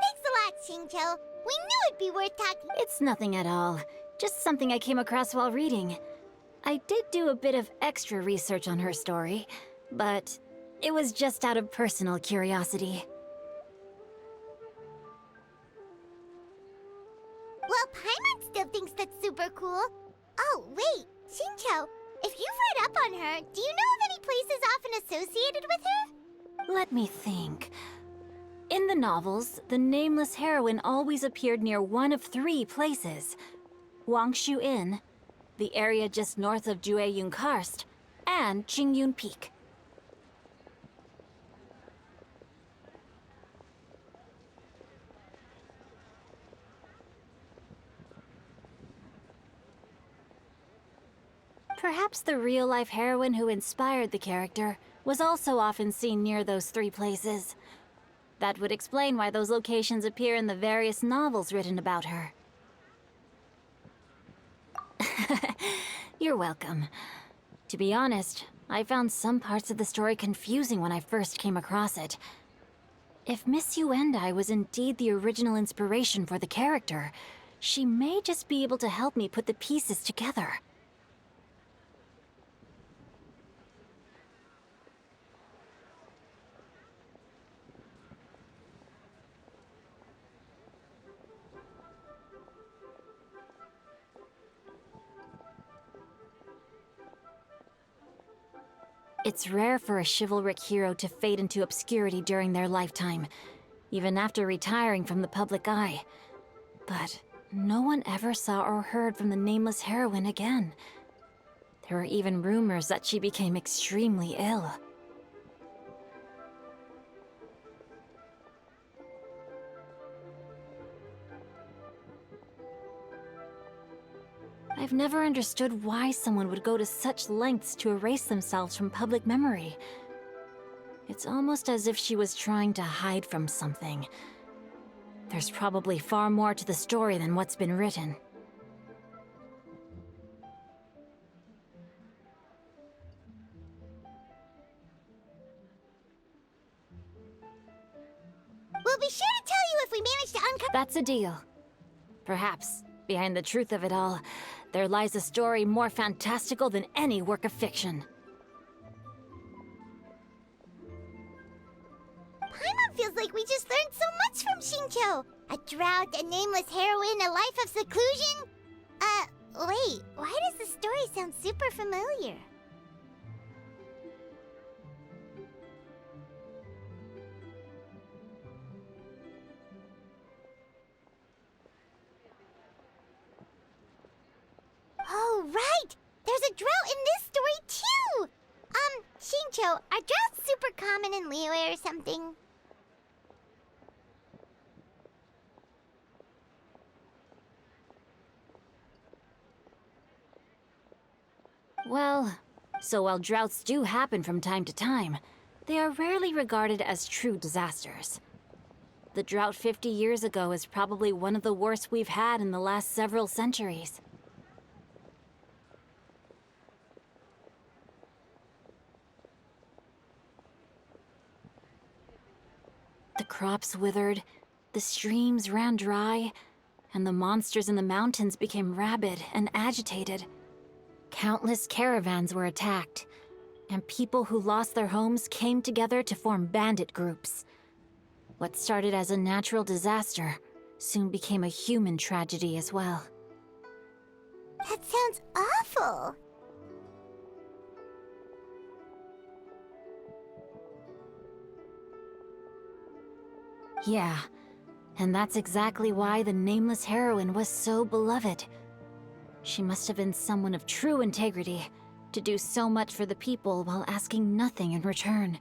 Thanks a lot, Xingqiu. We knew it'd be worth talking. It's nothing at all. Just something I came across while reading. I did do a bit of extra research on her story, but it was just out of personal curiosity. Well, Paimon still thinks that's super cool. Oh, wait, Xingqiu, if you've read up on her, do you know of any places often associated with her? Let me think. In the novels, the nameless heroine always appeared near one of 3 places. Wangshu Inn, the area just north of Jueyun Karst, and Qingyun Peak. Perhaps the real-life heroine who inspired the character was also often seen near those 3 places. That would explain why those locations appear in the various novels written about her. You're welcome. To be honest, I found some parts of the story confusing when I first came across it. If Miss Yuendai was indeed the original inspiration for the character, she may just be able to help me put the pieces together. It's rare for a chivalric hero to fade into obscurity during their lifetime, even after retiring from the public eye. But no one ever saw or heard from the nameless heroine again. There were even rumors that she became extremely ill. I've never understood why someone would go to such lengths to erase themselves from public memory. It's almost as if she was trying to hide from something. There's probably far more to the story than what's been written. We'll be sure to tell you if we manage to uncover— That's a deal. Perhaps, behind the truth of it all, there lies a story more fantastical than any work of fiction. Paimon feels like we just learned so much from Xingqiu. A drought, a nameless heroine, a life of seclusion. Wait, why does the story sound super familiar? Oh, right! There's a drought in this story, too! Xingqiu, are droughts super common in Liyue or something? Well, so while droughts do happen from time to time, they are rarely regarded as true disasters. The drought 50 years ago is probably one of the worst we've had in the last several centuries. The crops withered, the streams ran dry, and the monsters in the mountains became rabid and agitated. Countless caravans were attacked, and people who lost their homes came together to form bandit groups. What started as a natural disaster soon became a human tragedy as well. That sounds awful! Yeah, and that's exactly why the nameless heroine was so beloved. She must have been someone of true integrity, to do so much for the people while asking nothing in return.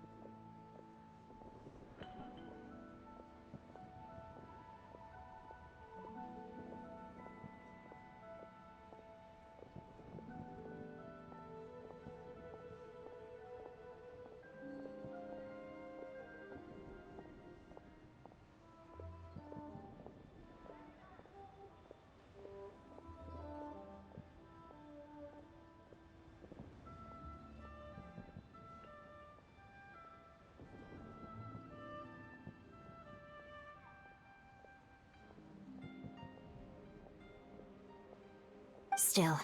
still.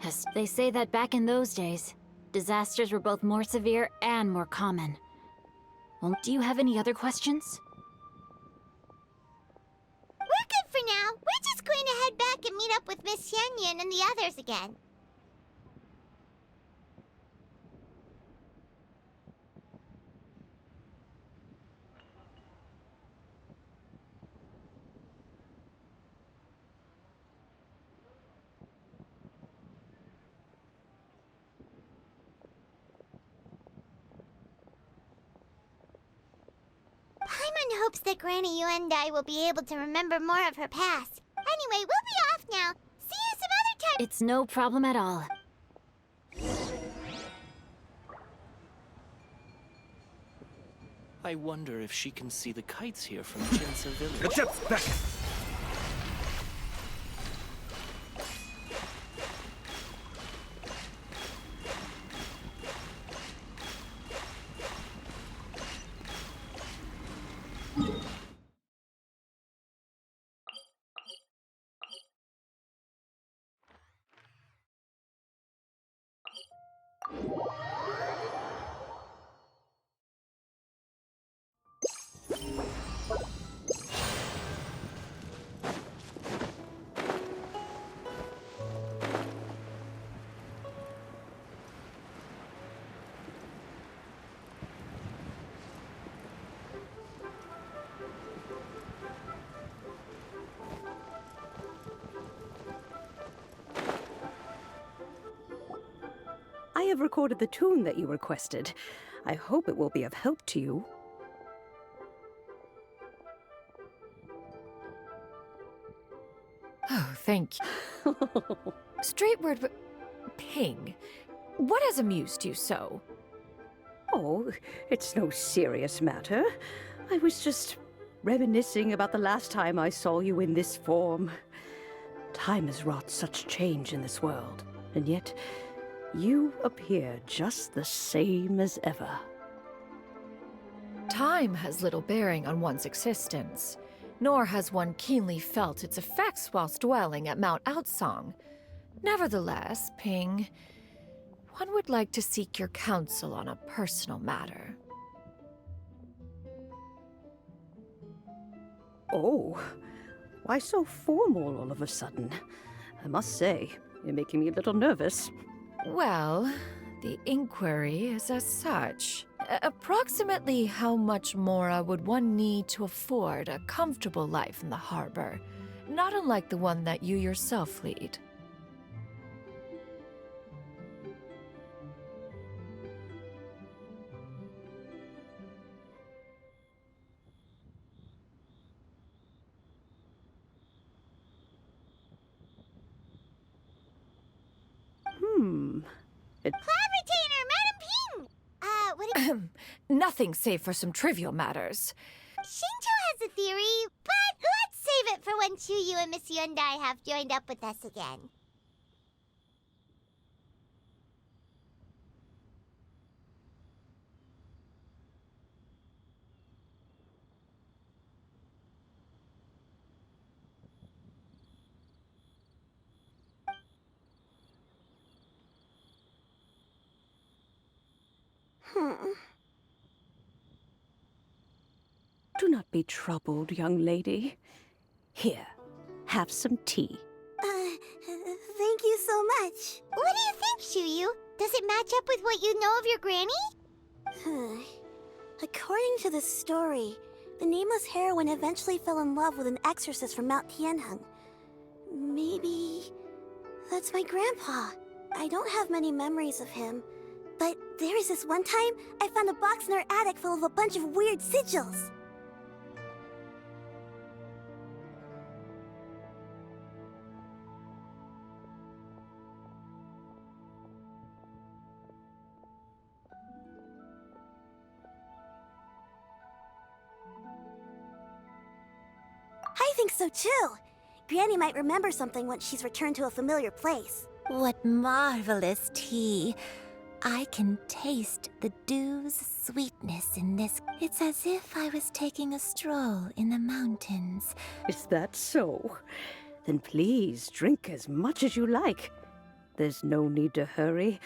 As they say that back in those days, disasters were both more severe and more common. Well, do you have any other questions? We're good for now. We're just going to head back and meet up with Miss Xianyan and the others again. Paimon hopes that Granny Yuendai will be able to remember more of her past. Anyway, we'll be off now. See you some other time. It's no problem at all. I wonder if she can see the kites here from Jinsa Village. Back! I have recorded the tune that you requested. I hope it will be of help to you. Oh, thank you. Straight word, but Ping, what has amused you so? Oh, it's no serious matter. I was just reminiscing about the last time I saw you in this form. Time has wrought such change in this world, and yet you appear just the same as ever. Time has little bearing on one's existence, nor has one keenly felt its effects whilst dwelling at Mount Outsong. Nevertheless, Ping, one would like to seek your counsel on a personal matter. Oh, why so formal all of a sudden? I must say, you're making me a little nervous. Well, the inquiry is as such. Approximately how much mora would one need to afford a comfortable life in the harbor, not unlike the one that you yourself lead? Clavitator, Madam Ping! What Nothing save for some trivial matters. Shinto has a theory, but let's save it for when Chuyu and Miss Yuendai have joined up with us again. Do not be troubled, young lady. Here, have some tea. Thank you so much. What do you think, Chuyu? Does it match up with what you know of your granny? According to the story, the nameless heroine eventually fell in love with an exorcist from Mount Tianheng. Maybe that's my grandpa. I don't have many memories of him, but there was this one time I found a box in our attic full of a bunch of weird sigils. I think so too. Granny might remember something once she's returned to a familiar place. What marvelous tea. I can taste the dew's sweetness in this. It's as if I was taking a stroll in the mountains. Is that so? then please drink as much as you like. There's no need to hurry.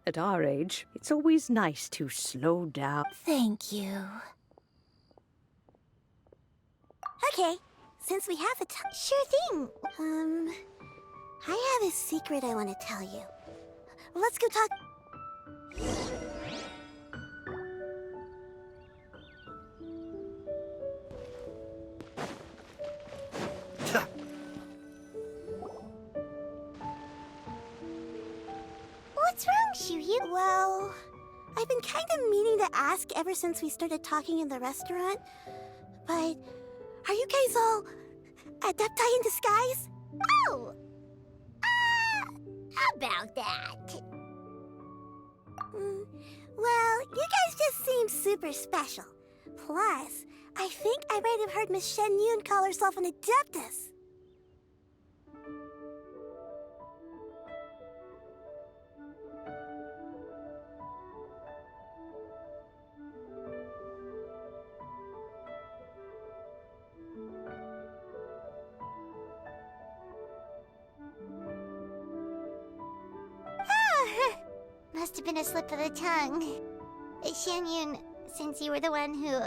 At our age, it's always nice to slow down. Thank you. Okay, since we have the time. Sure thing. I have a secret I want to tell you. Let's go talk. What's wrong, Shiryu? Well, I've been kind of meaning to ask ever since we started talking in the restaurant. But are you guys all adepti in disguise? Oh! About that. Well, you guys just seem super special. Plus, I think I might have heard Miss Shen Yun call herself an adeptus. Must have been a slip of the tongue. Shen Yun, since you were the one who,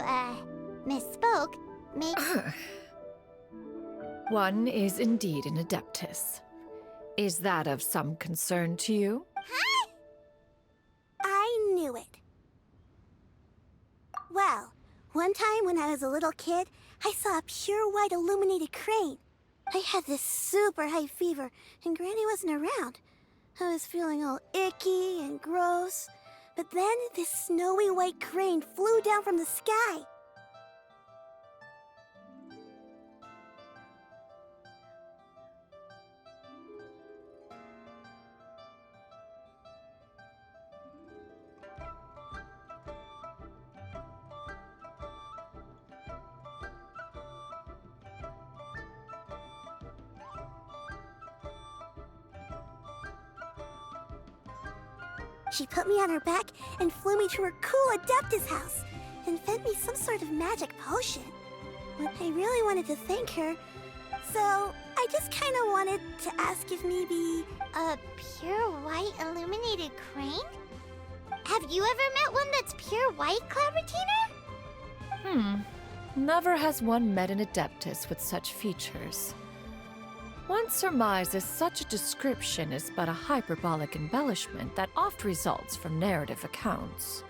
misspoke, maybe... One is indeed an adeptus. Is that of some concern to you? Huh? I knew it. Well, one time when I was a little kid, I saw a pure white illuminated crane. I had this super high fever, and Granny wasn't around. I was feeling all icky and gross. But then this snowy white crane flew down from the sky. She put me on her back and flew me to her cool Adeptus house and fed me some sort of magic potion. But I really wanted to thank her, so I just kind of wanted to ask if maybe... A pure white illuminated crane? Have you ever met one that's pure white, Claveratina? Never has one met an adeptus with such features. One surmises such a description is but a hyperbolic embellishment that oft results from narrative accounts.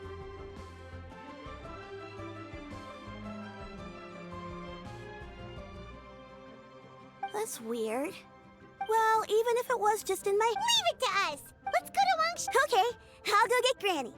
That's weird. Well, even if it was just in my... Leave it to us! Let's go to Wang's... Okay, I'll go get Granny.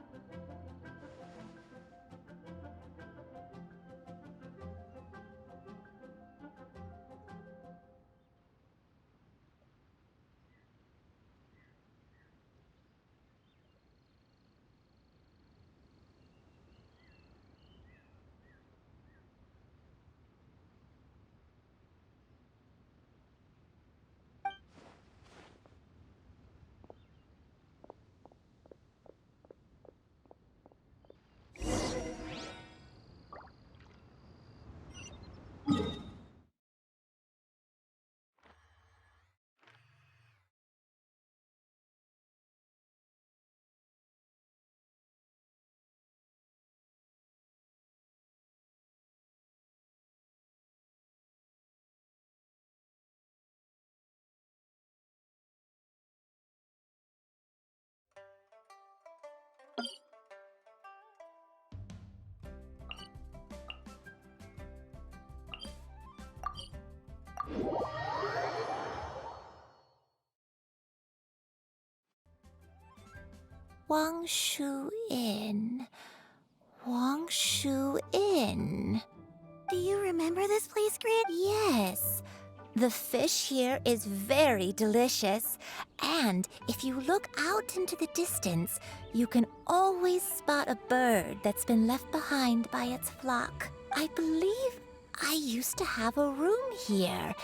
Wangshu Inn. Wangshu Inn. Do you remember this place, Gran? Yes. The fish here is very delicious. And if you look out into the distance, you can always spot a bird that's been left behind by its flock. I believe I used to have a room here.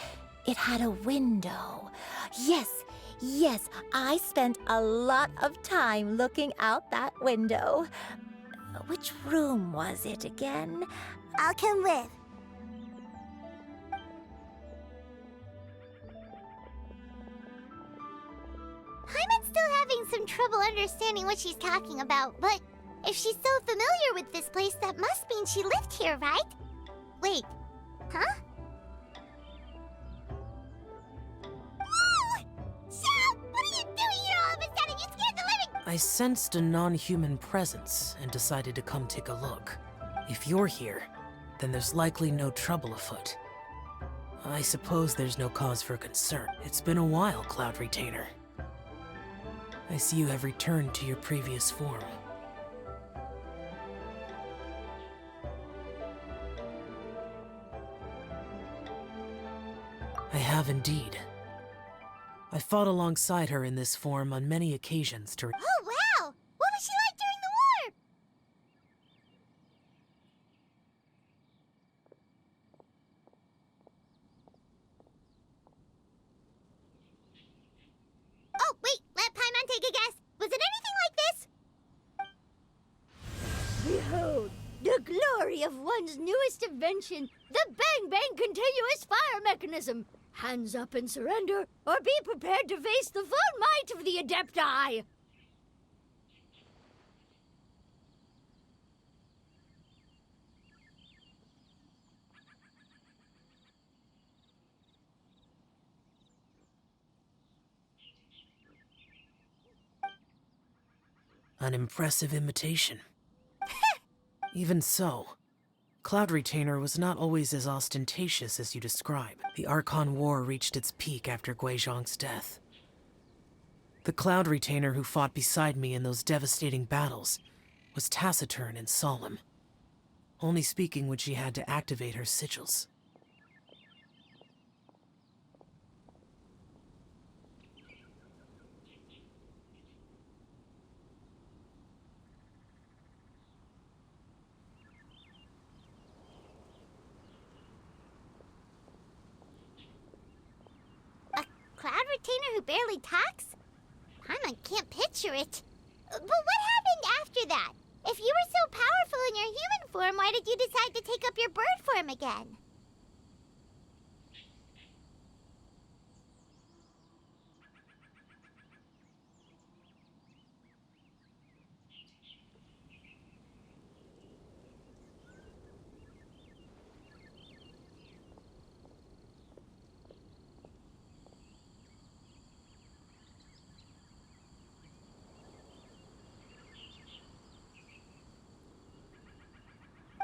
It had a window. Yes, I spent a lot of time looking out that window. Which room was it again? I'll come with. Paimon's still having some trouble understanding what she's talking about, but if she's so familiar with this place, that must mean she lived here, right? Wait, huh? Whoa! Shao! What are you doing here all of a sudden? You scared the living... I sensed a non-human presence and decided to come take a look. If you're here, then there's likely no trouble afoot. I suppose there's no cause for concern. It's been a while, Cloud Retainer. I see you have returned to your previous form. I have indeed. I fought alongside her in this form on many occasions to... Oh, wow! What was she like during the war? Oh, wait! Let Paimon take a guess. Was it anything like this? Behold, the glory of one's newest invention, the Bang Bang Continuous Fire Mechanism. Hands up and surrender, or be prepared to face the full might of the Adepti! An impressive imitation. Even so, Cloud Retainer was not always as ostentatious as you describe. The Archon War reached its peak after Guizhong's death. The Cloud Retainer who fought beside me in those devastating battles was taciturn and solemn, only speaking when she had to activate her sigils. Cloud Retainer who barely talks? Paimon can't picture it. But what happened after that? If you were so powerful in your human form, why did you decide to take up your bird form again?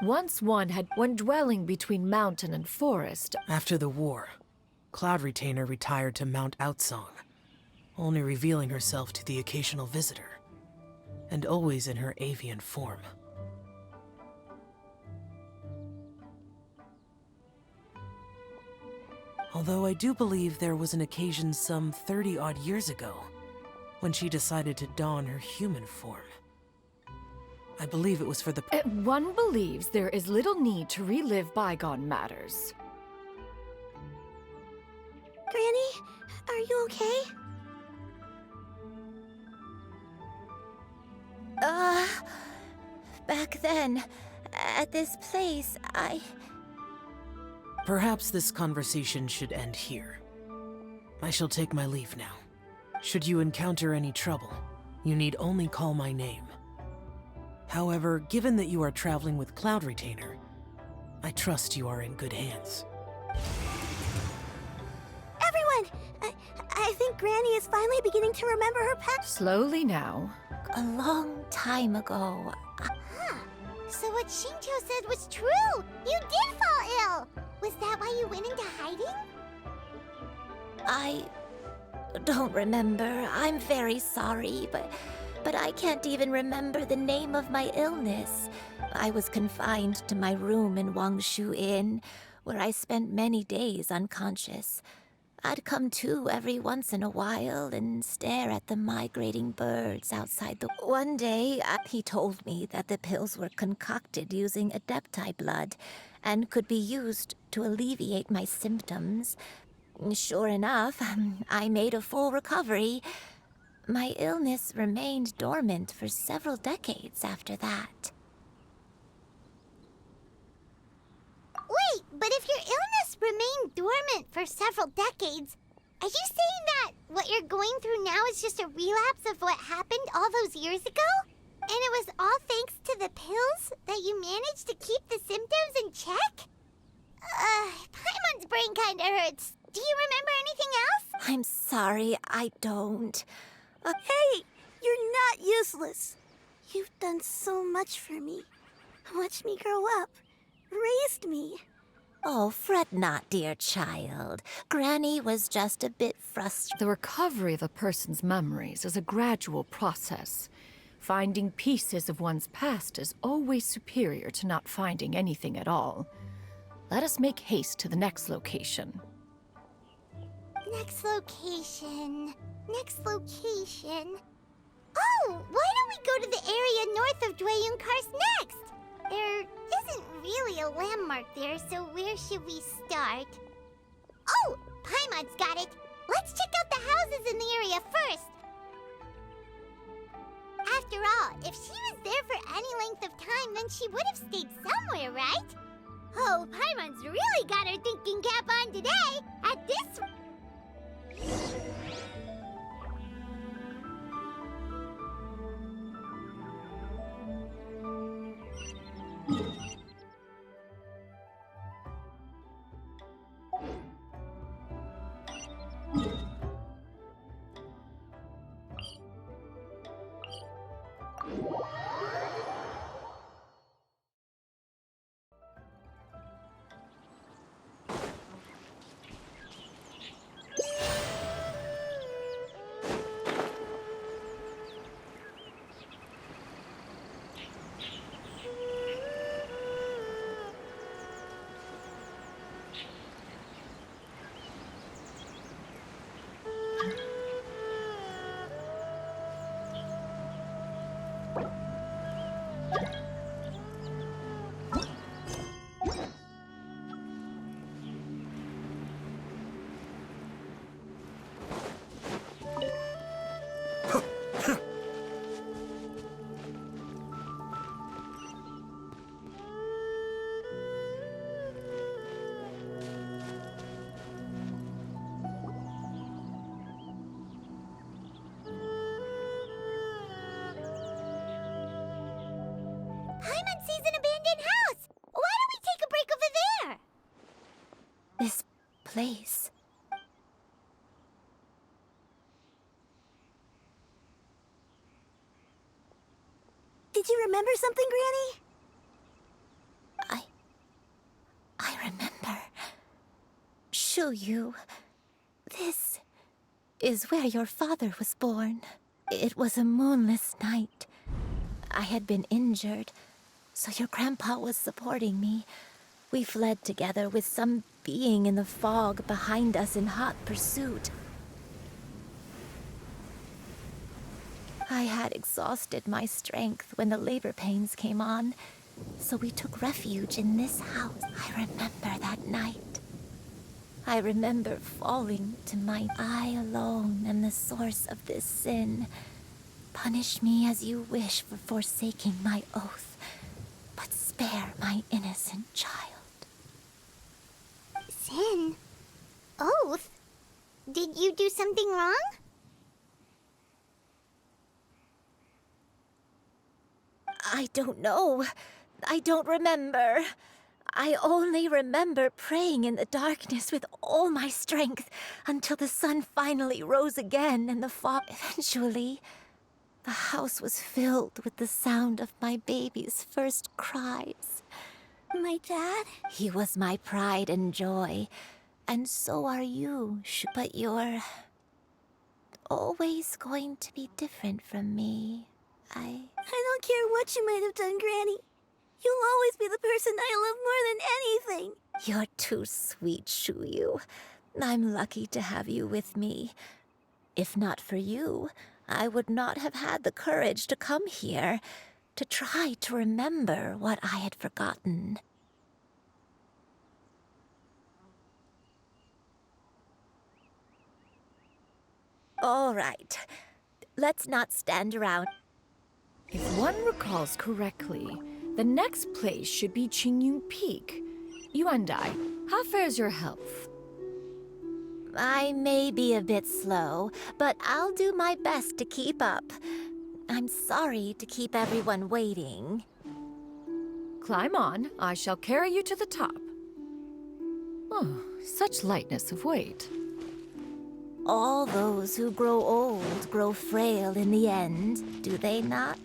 Once one had one dwelling between mountain and forest. After the war, Cloud Retainer retired to Mount Outsong, only revealing herself to the occasional visitor, and always in her avian form. Although I do believe there was an occasion some 30-odd years ago when she decided to don her human form. I believe it was for the... One believes there is little need to relive bygone matters. Granny, are you okay? Back then, at this place, Perhaps this conversation should end here. I shall take my leave now. Should you encounter any trouble, you need only call my name. However, given that you are traveling with Cloud Retainer, I trust you are in good hands. Everyone! I think Granny is finally beginning to remember her pet. Slowly now. a long time ago. Huh. So what Shinto said was true! You did fall ill! Was that why you went into hiding? I don't remember. I'm very sorry, but I can't even remember the name of my illness. I was confined to my room in Wangshu Inn, where I spent many days unconscious. I'd come to every once in a while and stare at the migrating birds outside the... One day, he told me that the pills were concocted using Adepti blood and could be used to alleviate my symptoms. Sure enough, I made a full recovery. My illness remained dormant for several decades after that. Wait, but if your illness remained dormant for several decades, Are you saying that what you're going through now is just a relapse of what happened all those years ago? And it was all thanks to the pills that you managed to keep the symptoms in check? Paimon's brain kinda hurts. Do you remember anything else? I'm sorry, I don't. Hey, you're not useless. You've done so much for me. Watched me grow up. Raised me. Oh, fret not, dear child. Granny was just a bit frustrated. The recovery of a person's memories is a gradual process. Finding pieces of one's past is always superior to not finding anything at all. Let us make haste to the next location. Next location. Next location. Oh, why don't we go to the area north of Dwayun Karst next? There isn't really a landmark there, so where should we start? Oh, Paimon's got it. Let's check out the houses in the area first. After all, if she was there for any length of time, then she would have stayed somewhere, right? Oh, Paimon's really got her thinking cap on today. At this... Paimon sees an abandoned house! Why don't we take a break over there? This place. Did you remember something, Granny? I remember. Shuyu. This is where your father was born. It was a moonless night. I had been injured, so your grandpa was supporting me. We fled together with some being in the fog behind us in hot pursuit. I had exhausted my strength when the labor pains came on, so we took refuge in this house. I remember that night. I remember falling to my I alone am the source of this sin. Punish me as you wish for forsaking my oath, but spare my innocent child. Sin? Oath? Did you do something wrong? I don't know. I don't remember. I only remember praying in the darkness with all my strength until the sun finally rose again and the fog. Eventually, the house was filled with the sound of my baby's first cries. My dad? He was my pride and joy, and so are you. But you're always going to be different from me. I don't care what you might have done, Granny. You'll always be the person I love more than anything. You're too sweet, Shuyu. I'm lucky to have you with me. If not for you, I would not have had the courage to come here, to try to remember what I had forgotten. All right. Let's not stand around. If one recalls correctly, the next place should be Qingyun Peak. Yuandai, how fares your health? I may be a bit slow, but I'll do my best to keep up. I'm sorry to keep everyone waiting. Climb on. I shall carry you to the top. Oh, such lightness of weight. All those who grow old grow frail in the end, do they not?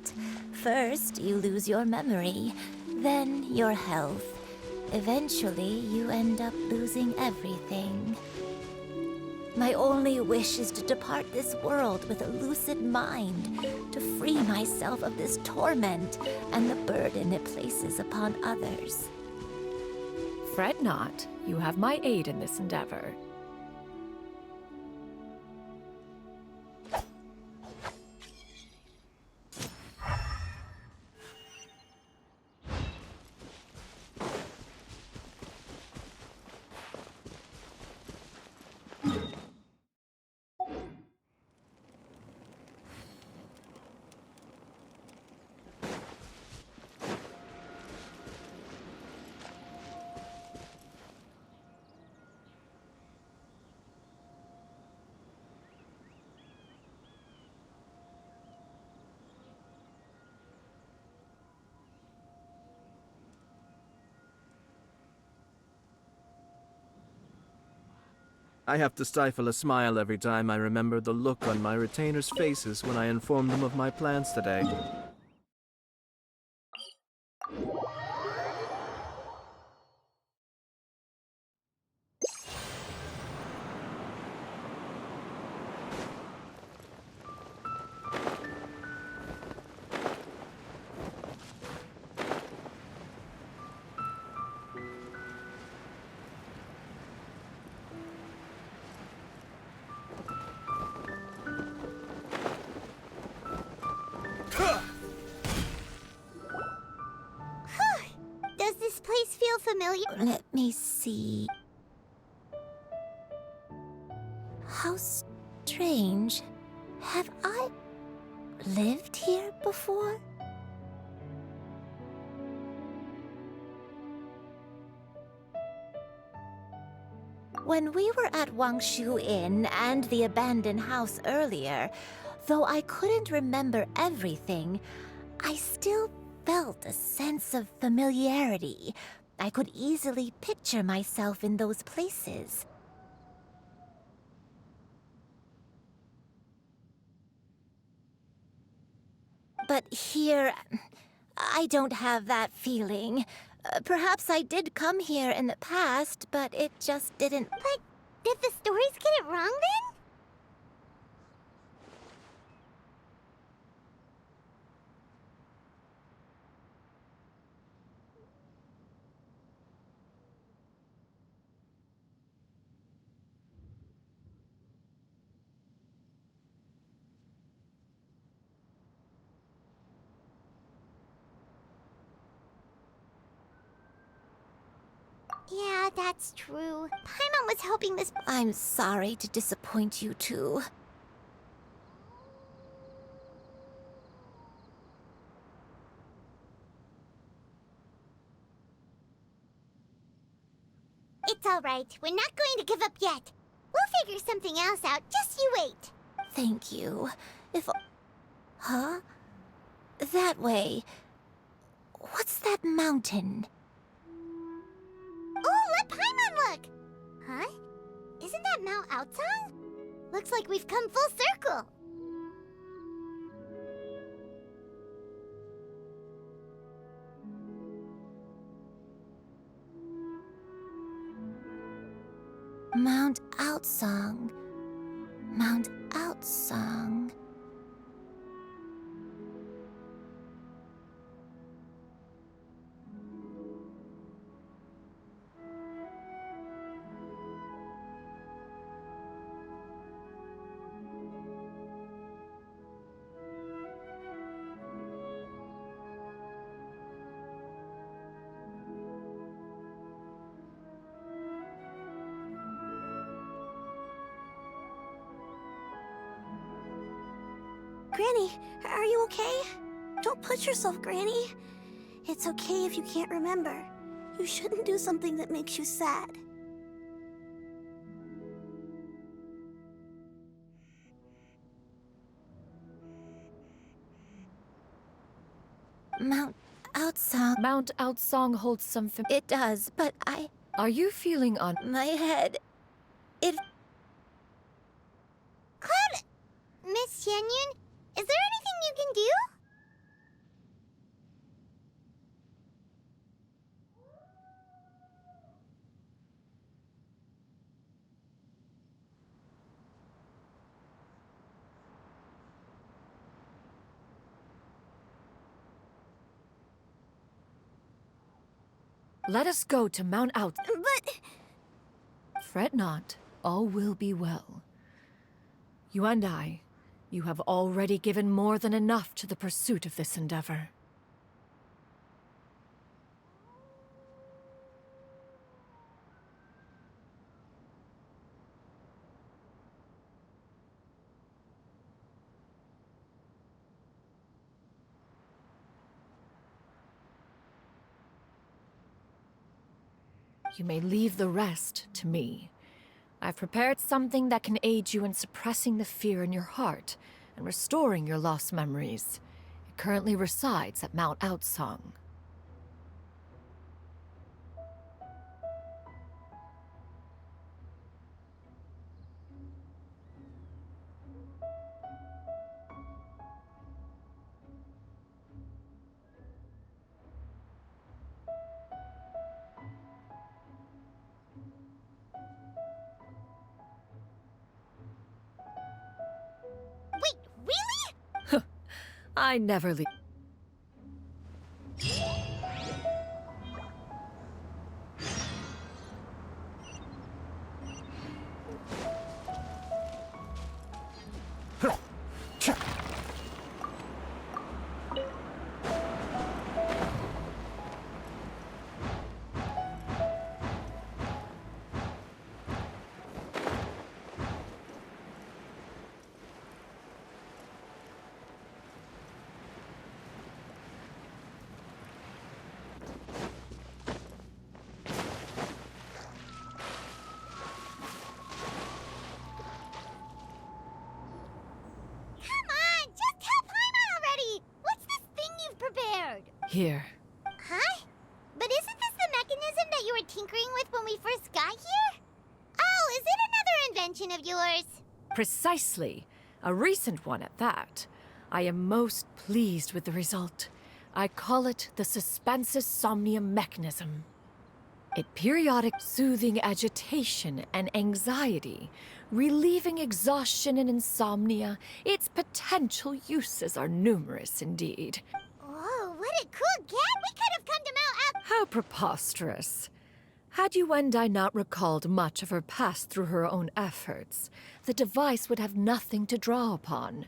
First, you lose your memory, then your health. Eventually, you end up losing everything. My only wish is to depart this world with a lucid mind, to free myself of this torment and the burden it places upon others. Fret not. You have my aid in this endeavor. I have to stifle a smile every time I remember the look on my retainers' faces when I inform them of my plans today. Does this place feel familiar? Let me see. How strange. Have I lived here before? When we were at Wangshu Inn and the abandoned house earlier, though I couldn't remember everything, I still felt a sense of familiarity. I could easily picture myself in those places. But here, I don't have that feeling. Perhaps I did come here in the past, but it just didn't... But did the stories get it wrong then? Yeah, that's true. Paimon was hoping this... I'm sorry to disappoint you too. It's all right. We're not going to give up yet. We'll figure something else out. Just you wait. Thank you. If... Huh? That way. What's that mountain? Oh, let Paimon look! Huh? Isn't that Mount Aotsang? Looks like we've come full circle. Mount Aotsang. Mount Aotsang. Granny, are you okay? Don't push yourself, Granny. It's okay if you can't remember. You shouldn't do something that makes you sad. Mount Outsong. Mount Outsong holds some It does, but I... Are you feeling on... My head... It... Cloud... Miss Xianyun, is there anything you can do? Let us go to Mount Out. But... Fret not. All will be well. You and I, you have already given more than enough to the pursuit of this endeavor. You may leave the rest to me. I've prepared something that can aid you in suppressing the fear in your heart and restoring your lost memories. It currently resides at Mount Outsong. Wait, really? I never leave. Here. Huh? But isn't this the mechanism that you were tinkering with when we first got here? Oh, is it another invention of yours? Precisely. A recent one at that. I am most pleased with the result. I call it the suspensus somnium mechanism. It periodic soothing agitation and anxiety, relieving exhaustion and insomnia. Its potential uses are numerous indeed. Whoa, what a cool get! We could have come to Mount How preposterous. Had you and I not recalled much of her past through her own efforts, the device would have nothing to draw upon.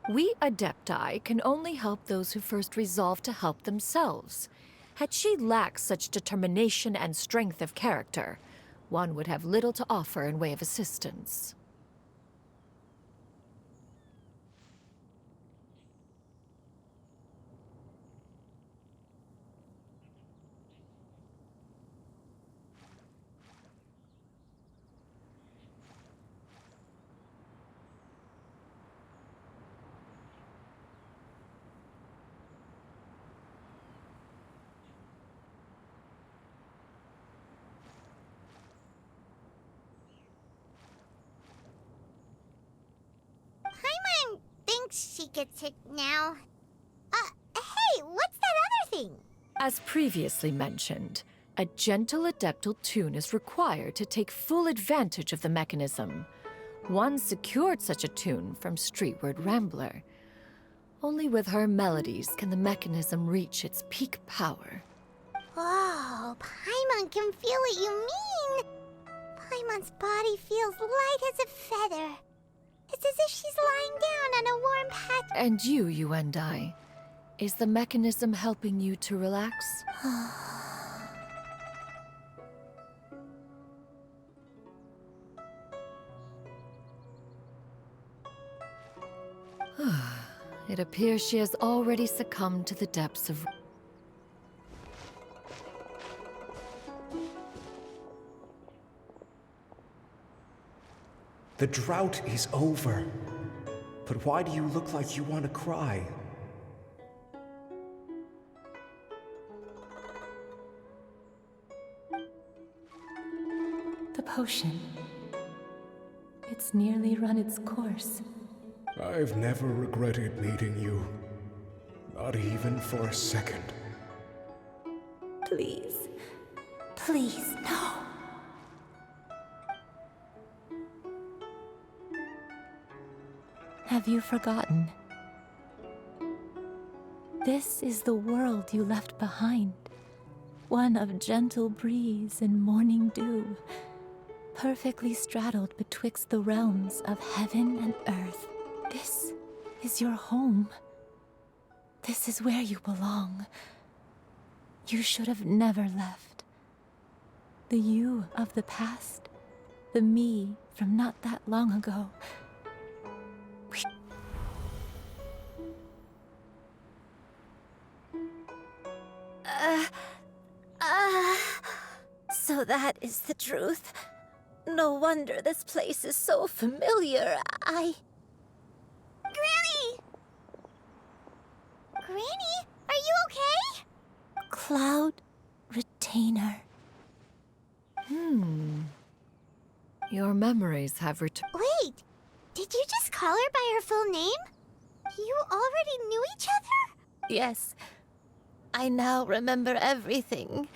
We Adepti can only help those who first resolve to help themselves. Had she lacked such determination and strength of character, one would have little to offer in way of assistance. Paimon thinks she gets it now. Hey, what's that other thing? As previously mentioned, a gentle adeptal tune is required to take full advantage of the mechanism. One secured such a tune from Streetward Rambler. Only with her melodies can the mechanism reach its peak power. Whoa, Paimon can feel what you mean. Paimon's body feels light as a feather. It's as if she's lying down on a warm patch. And you and I. Is the mechanism helping you to relax? It appears she has already succumbed to the depths of... The drought is over. But why do you look like you want to cry? The potion. It's nearly run its course. I've never regretted meeting you. Not even for a second. Please. Please, no. Have you forgotten? This is the world you left behind. One of gentle breeze and morning dew, perfectly straddled betwixt the realms of heaven and earth. This is your home. This is where you belong. You should have never left. The you of the past, the me from not that long ago. So that is the truth. No wonder this place is so familiar. Granny! Granny, are you okay? Cloud Retainer. Your memories have returned. Wait, did you just call her by her full name? You already knew each other? Yes. I now remember everything.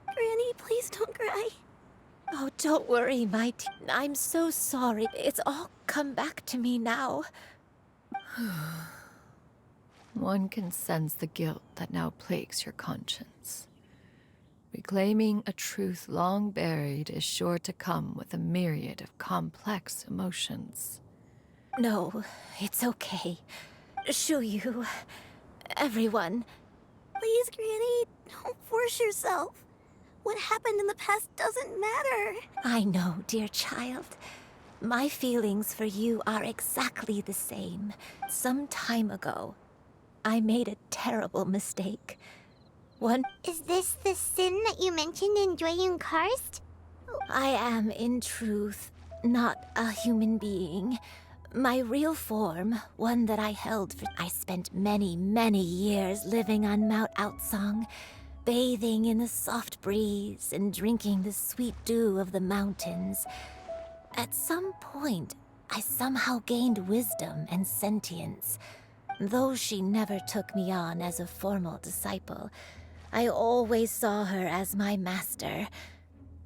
Granny, please don't cry. Oh, don't worry, I'm so sorry. It's all come back to me now. One can sense the guilt that now plagues your conscience. Reclaiming a truth long buried is sure to come with a myriad of complex emotions. No, it's okay. Shuyu, everyone. Please, Granny, don't force yourself. What happened in the past doesn't matter. I know, dear child. My feelings for you are exactly the same. Some time ago, I made a terrible mistake. Is this the sin that you mentioned in Dwayun Karst? I am, in truth, not a human being. My real form, one that I held for... I spent many, many years living on Mount Outsong, bathing in the soft breeze and drinking the sweet dew of the mountains. At some point, I somehow gained wisdom and sentience. Though she never took me on as a formal disciple, I always saw her as my master.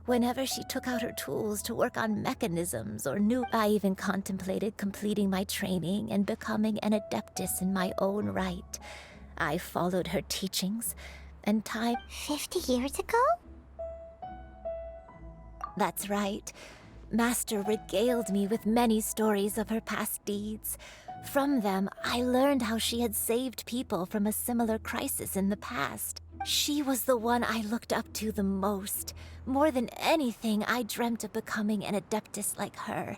Whenever she took out her tools to work on mechanisms or I even contemplated completing my training and becoming an adeptus in my own right. I followed her teachings, and 50 years ago? That's right. Master regaled me with many stories of her past deeds. From them, I learned how she had saved people from a similar crisis in the past. She was the one I looked up to the most. More than anything, I dreamt of becoming an adeptus like her.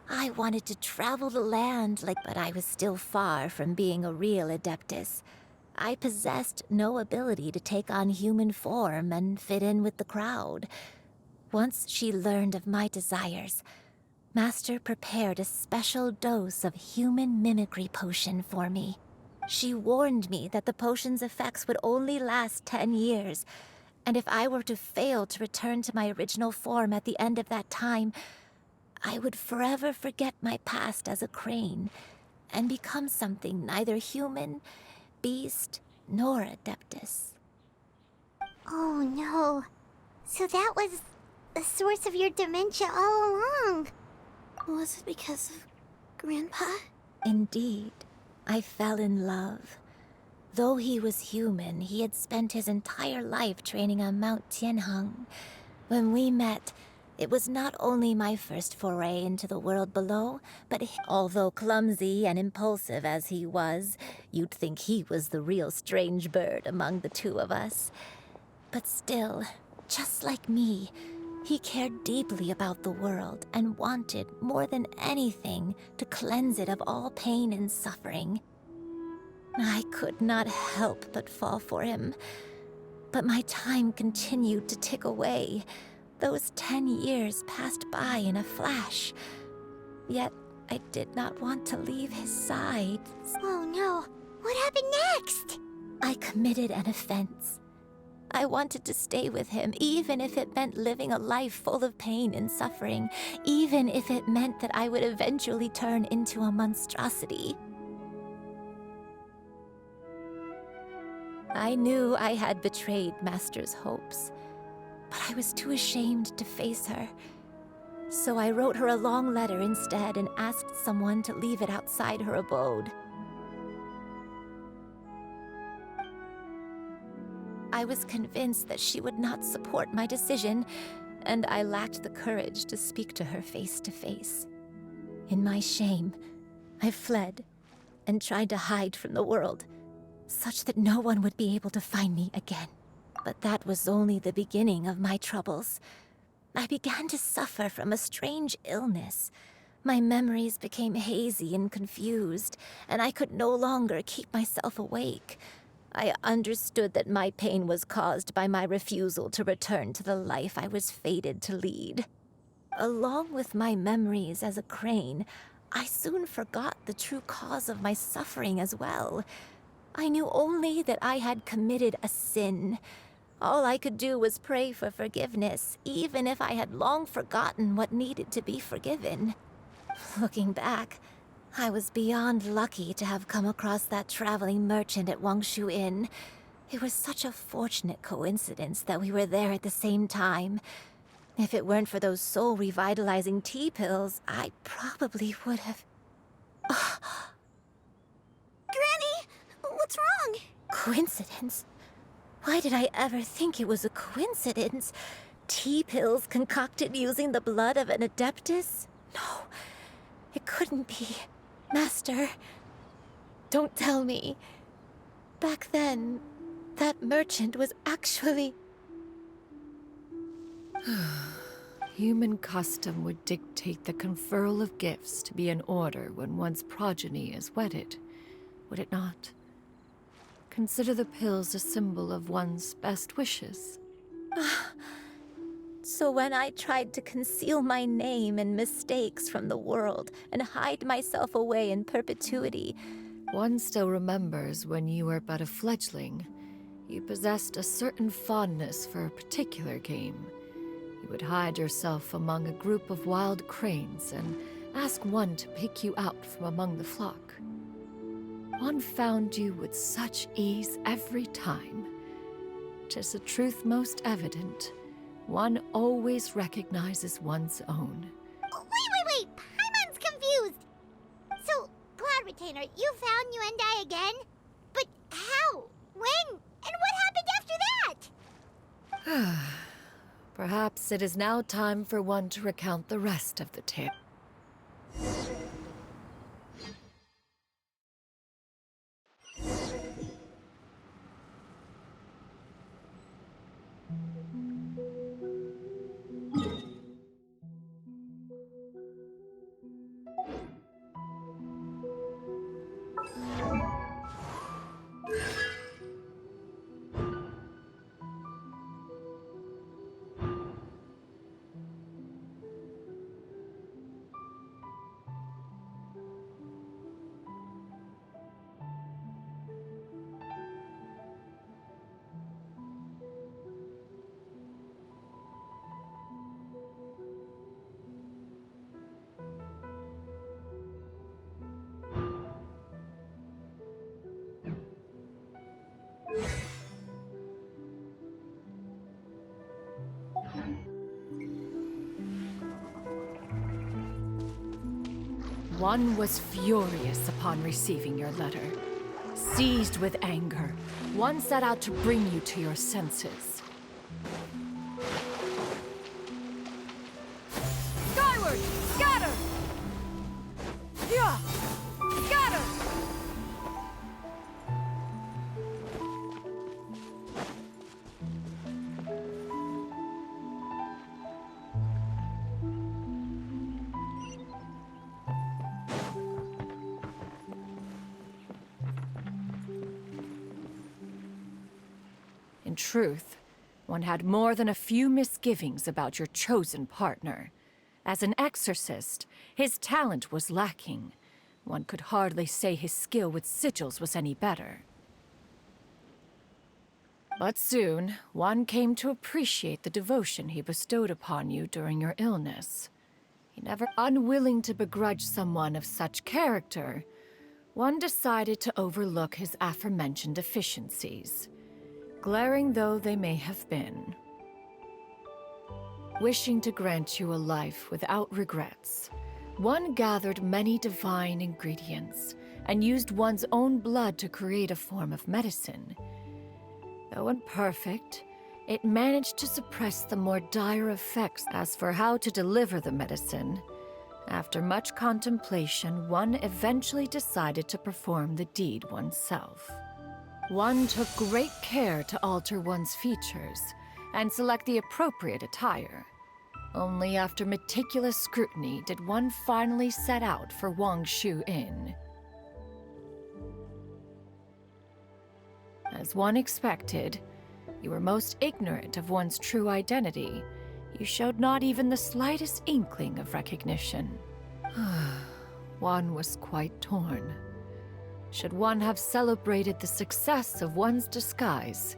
I wanted to travel the land but I was still far from being a real adeptus. I possessed no ability to take on human form and fit in with the crowd. Once she learned of my desires, Master prepared a special dose of human mimicry potion for me. She warned me that the potion's effects would only last 10 years, and if I were to fail to return to my original form at the end of that time, I would forever forget my past as a crane and become something neither human, beast, nor adeptus. Oh no. So that was the source of your dementia all along. Was it because of Grandpa? Indeed. I fell in love. Though he was human, he had spent his entire life training on Mount Tianheng. When we met, it was not only my first foray into the world below, but although clumsy and impulsive as he was, you'd think he was the real strange bird among the two of us. But still, just like me, He cared deeply about the world and wanted, more than anything, to cleanse it of all pain and suffering. I could not help but fall for him. But my time continued to tick away. Those 10 years passed by in a flash. Yet I did not want to leave his side. Oh no, what happened next? I committed an offense. I wanted to stay with him, even if it meant living a life full of pain and suffering, even if it meant that I would eventually turn into a monstrosity. I knew I had betrayed Master's hopes, but I was too ashamed to face her. So I wrote her a long letter instead and asked someone to leave it outside her abode. I was convinced that she would not support my decision, and I lacked the courage to speak to her face to face. In my shame, I fled and tried to hide from the world, such that no one would be able to find me again. But that was only the beginning of my troubles. I began to suffer from a strange illness. My memories became hazy and confused, and I could no longer keep myself awake. I understood that my pain was caused by my refusal to return to the life I was fated to lead. Along with my memories as a crane, I soon forgot the true cause of my suffering as well. I knew only that I had committed a sin. All I could do was pray for forgiveness, even if I had long forgotten what needed to be forgiven. Looking back, I was beyond lucky to have come across that traveling merchant at Wangshu Inn. It was such a fortunate coincidence that we were there at the same time. If it weren't for those soul-revitalizing tea pills, I probably would have... Granny! What's wrong? Coincidence? Why did I ever think it was a coincidence? Tea pills concocted using the blood of an adeptus? No, it couldn't be. Master, don't tell me. Back then, that merchant was actually... Human custom would dictate the conferral of gifts to be in order when one's progeny is wedded, would it not? Consider the pills a symbol of one's best wishes. So when I tried to conceal my name and mistakes from the world and hide myself away in perpetuity... One still remembers when you were but a fledgling. You possessed a certain fondness for a particular game. You would hide yourself among a group of wild cranes and ask one to pick you out from among the flock. One found you with such ease every time. 'Tis a truth most evident. One always recognizes one's own. Wait! Paimon's confused! So, Cloud Retainer, you found Yuendai again? But how? When? And what happened after that? Perhaps it is now time for one to recount the rest of the tale. One was furious upon receiving your letter. Seized with anger, one set out to bring you to your senses. Skyward! Scatter! Yeah! Scatter! In truth, one had more than a few misgivings about your chosen partner. As an exorcist, his talent was lacking. One could hardly say his skill with sigils was any better. But soon, one came to appreciate the devotion he bestowed upon you during your illness. He never unwilling to begrudge someone of such character, one decided to overlook his aforementioned deficiencies, glaring though they may have been. Wishing to grant you a life without regrets, one gathered many divine ingredients and used one's own blood to create a form of medicine. Though imperfect, it managed to suppress the more dire effects. As for how to deliver the medicine, after much contemplation, one eventually decided to perform the deed oneself. One took great care to alter one's features and select the appropriate attire. Only after meticulous scrutiny did one finally set out for Wangshu Inn. As one expected, you were most ignorant of one's true identity. You showed not even the slightest inkling of recognition. One was quite torn. Should one have celebrated the success of one's disguise,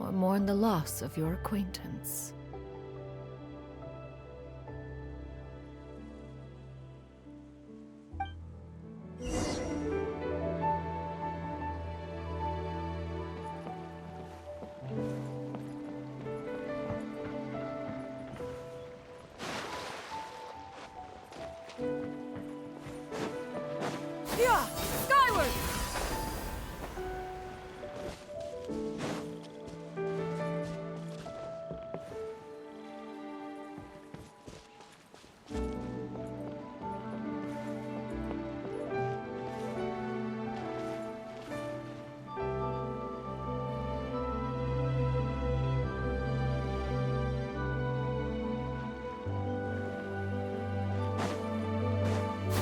or mourn the loss of your acquaintance? Yeah! Skyward!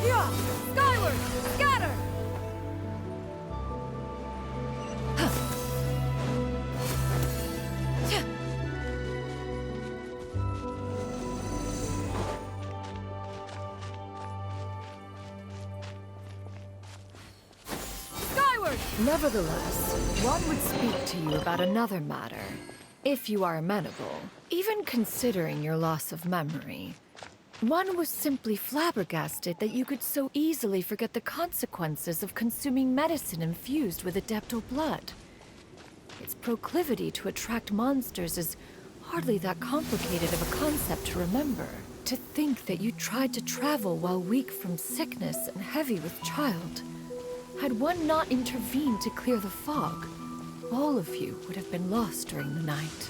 Yeah! Skyward! Scatter! Skyward! Nevertheless, one would speak to you about another matter, if you are amenable. Even considering your loss of memory, one was simply flabbergasted that you could so easily forget the consequences of consuming medicine infused with adeptal blood. Its proclivity to attract monsters is hardly that complicated of a concept to remember. To think that you tried to travel while weak from sickness and heavy with child. Had one not intervened to clear the fog, all of you would have been lost during the night.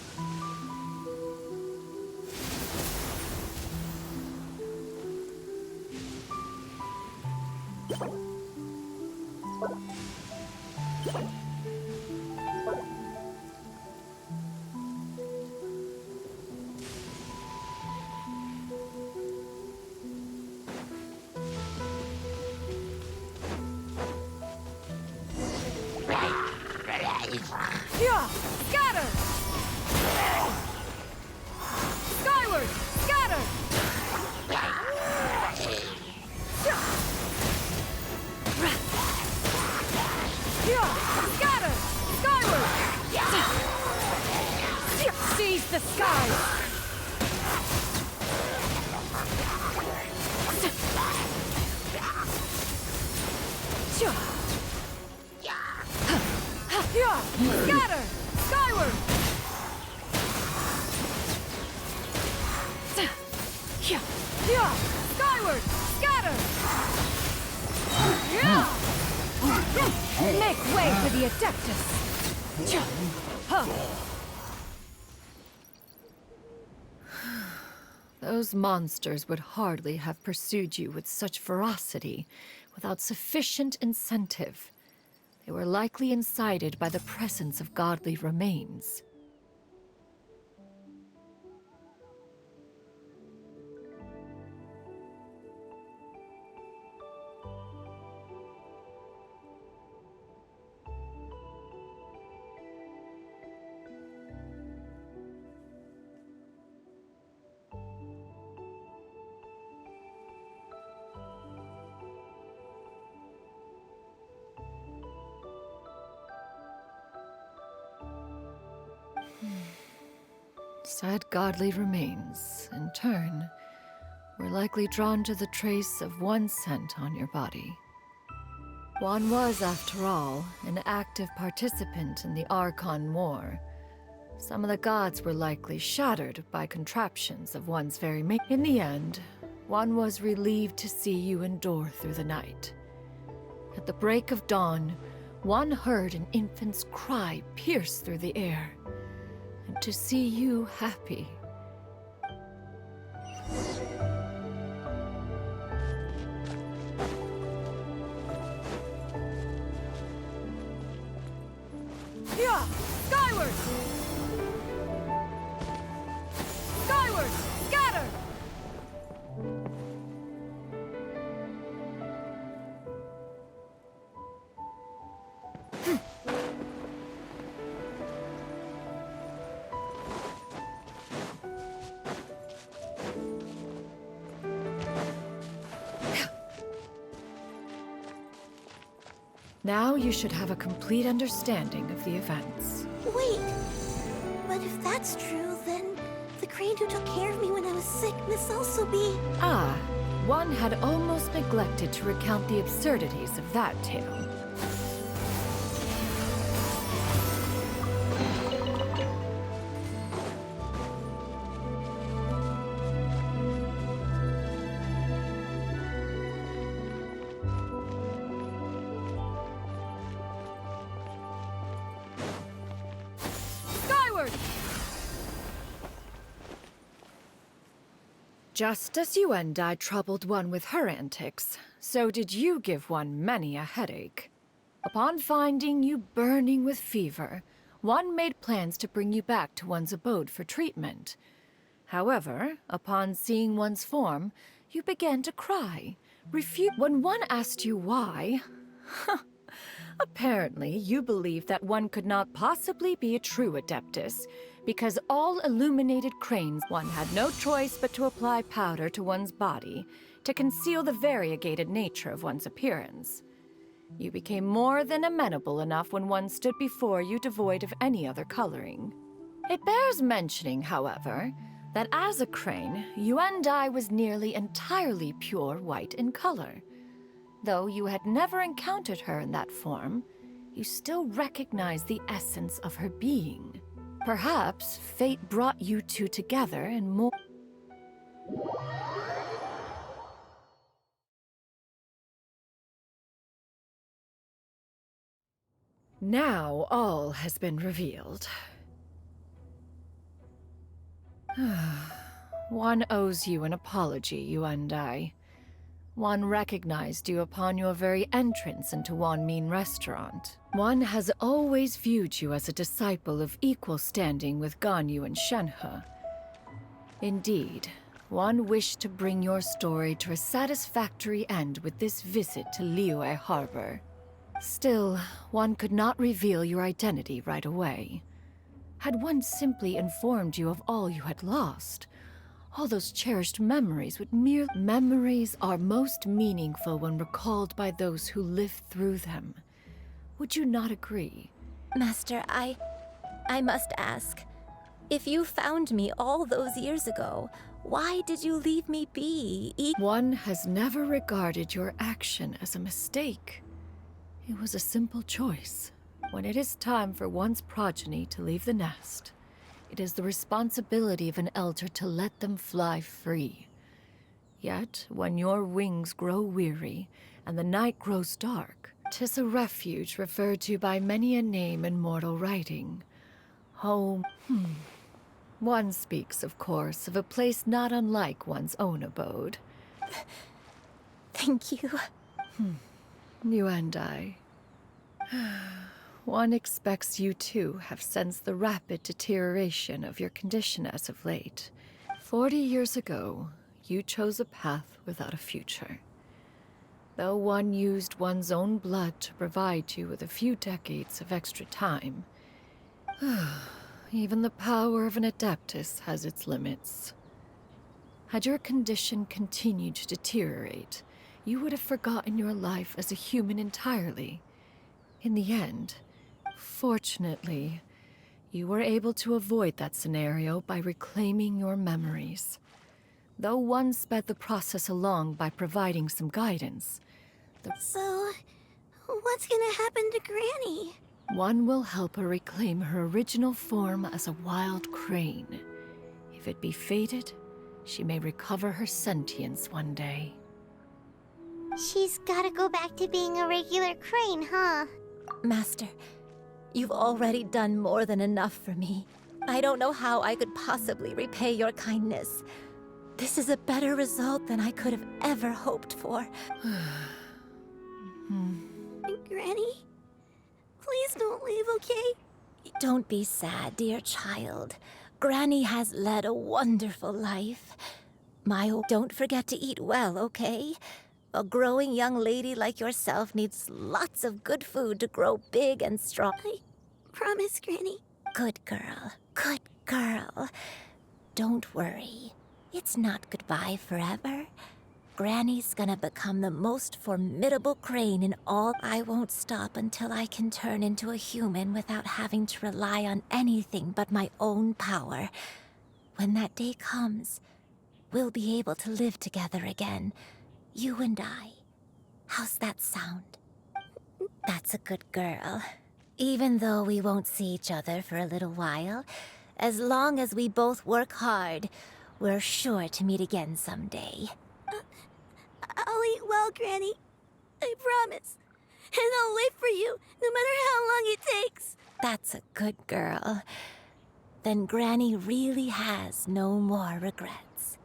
Yeah! Scatter! Skyward! Scatter! Yeah! Scatter! Skyward! Seize the skies! Yeah! Scatter! Skyward! Yeah! Skyward! Scatter! Yeah! Make way for the Adeptus! Those monsters would hardly have pursued you with such ferocity without sufficient incentive. They were likely incited by the presence of godly remains. Said godly remains, in turn, were likely drawn to the trace of one scent on your body. One was, after all, an active participant in the Archon War. Some of the gods were likely shattered by contraptions of one's very make. In the end, one was relieved to see you endure through the night. At the break of dawn, one heard an infant's cry pierce through the air, and to see you happy. Yeah! Skyward! Skyward! Scatter! Now you should have a complete understanding of the events. Wait, but if that's true, then the crane who took care of me when I was sick must also be... Ah, one had almost neglected to recount the absurdities of that tale. Skyward! Just as Yuendai troubled one with her antics, so did you give one many a headache. Upon finding you burning with fever, one made plans to bring you back to one's abode for treatment. However, upon seeing one's form, you began to cry. When one asked you why, apparently you believed that one could not possibly be a true Adeptus, because all illuminated cranes, one had no choice but to apply powder to one's body to conceal the variegated nature of one's appearance. You became more than amenable enough when one stood before you devoid of any other coloring. It bears mentioning, however, that as a crane, Yuendai was nearly entirely pure white in color. Though you had never encountered her in that form, you still recognized the essence of her being. Perhaps fate brought you two together in more... Now all has been revealed. One owes you an apology, Yuendai. One recognized you upon your very entrance into Wanmin Restaurant. One has always viewed you as a disciple of equal standing with Ganyu and Shenhe. Indeed, one wished to bring your story to a satisfactory end with this visit to Liyue Harbor. Still, one could not reveal your identity right away. Had one simply informed you of all you had lost, all those cherished memories would Memories are most meaningful when recalled by those who lived through them. Would you not agree? Master, I must ask. If you found me all those years ago, why did you leave me be? One has never regarded your action as a mistake. It was a simple choice. When it is time for one's progeny to leave the nest, it is the responsibility of an elder to let them fly free. Yet, when your wings grow weary and the night grows dark, 'tis a refuge referred to by many a name in mortal writing. Home. One speaks, of course, of a place not unlike one's own abode. Thank you. Yuendai. One expects you too have sensed the rapid deterioration of your condition as of late. 40 years ago, you chose a path without a future. Though one used one's own blood to provide you with a few decades of extra time, even the power of an Adeptus has its limits. Had your condition continued to deteriorate, you would have forgotten your life as a human entirely. In the end, fortunately, You were able to avoid that scenario by reclaiming your memories. Though one sped the process along by providing some guidance, So, what's gonna happen to Granny? one will help her reclaim her original form as a wild crane. If it be fated, she may recover her sentience one day. She's gotta go back to being a regular crane, huh? Master, you've already done more than enough for me. I don't know how I could possibly repay your kindness. This is a better result than I could have ever hoped for. Granny? Please don't leave, okay? Don't be sad, dear child. Granny has led a wonderful life. Don't forget to eat well, okay? A growing young lady like yourself needs lots of good food to grow big and strong. I promise, Granny. Good girl. Good girl. Don't worry. It's not goodbye forever. Granny's gonna become the most formidable crane in all. I won't stop until I can turn into a human without having to rely on anything but my own power. When that day comes, we'll be able to live together again. You and I. How's that sound? That's a good girl. Even though we won't see each other for a little while, as long as we both work hard, we're sure to meet again someday. I'll eat well, Granny. I promise. And I'll wait for you, no matter how long it takes. That's a good girl. Then Granny really has no more regrets.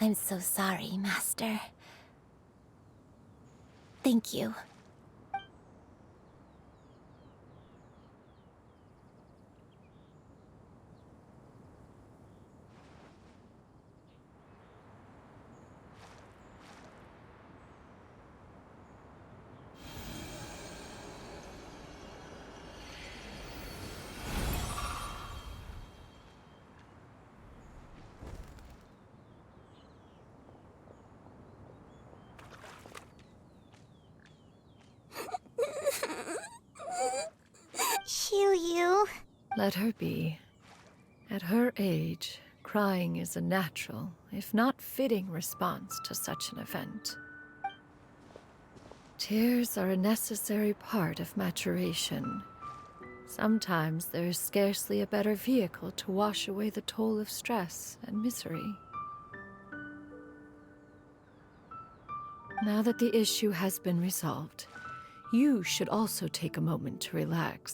I'm so sorry, Master. Thank you. Shiryu. Let her be. At her age, crying is a natural, if not fitting, response to such an event. Tears are a necessary part of maturation. Sometimes there is scarcely a better vehicle to wash away the toll of stress and misery. Now that the issue has been resolved, you should also take a moment to relax.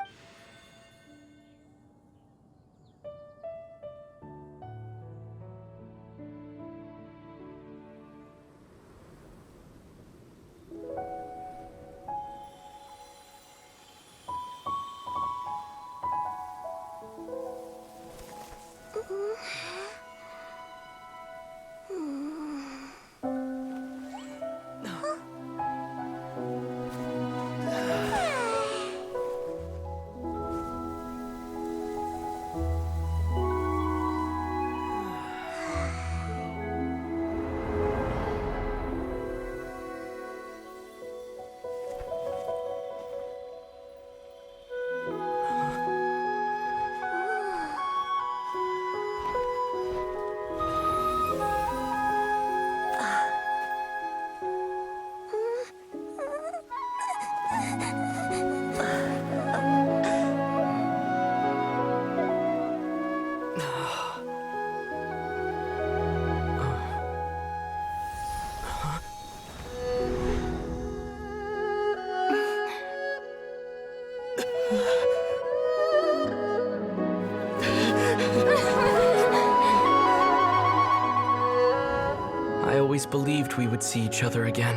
I always believed we would see each other again,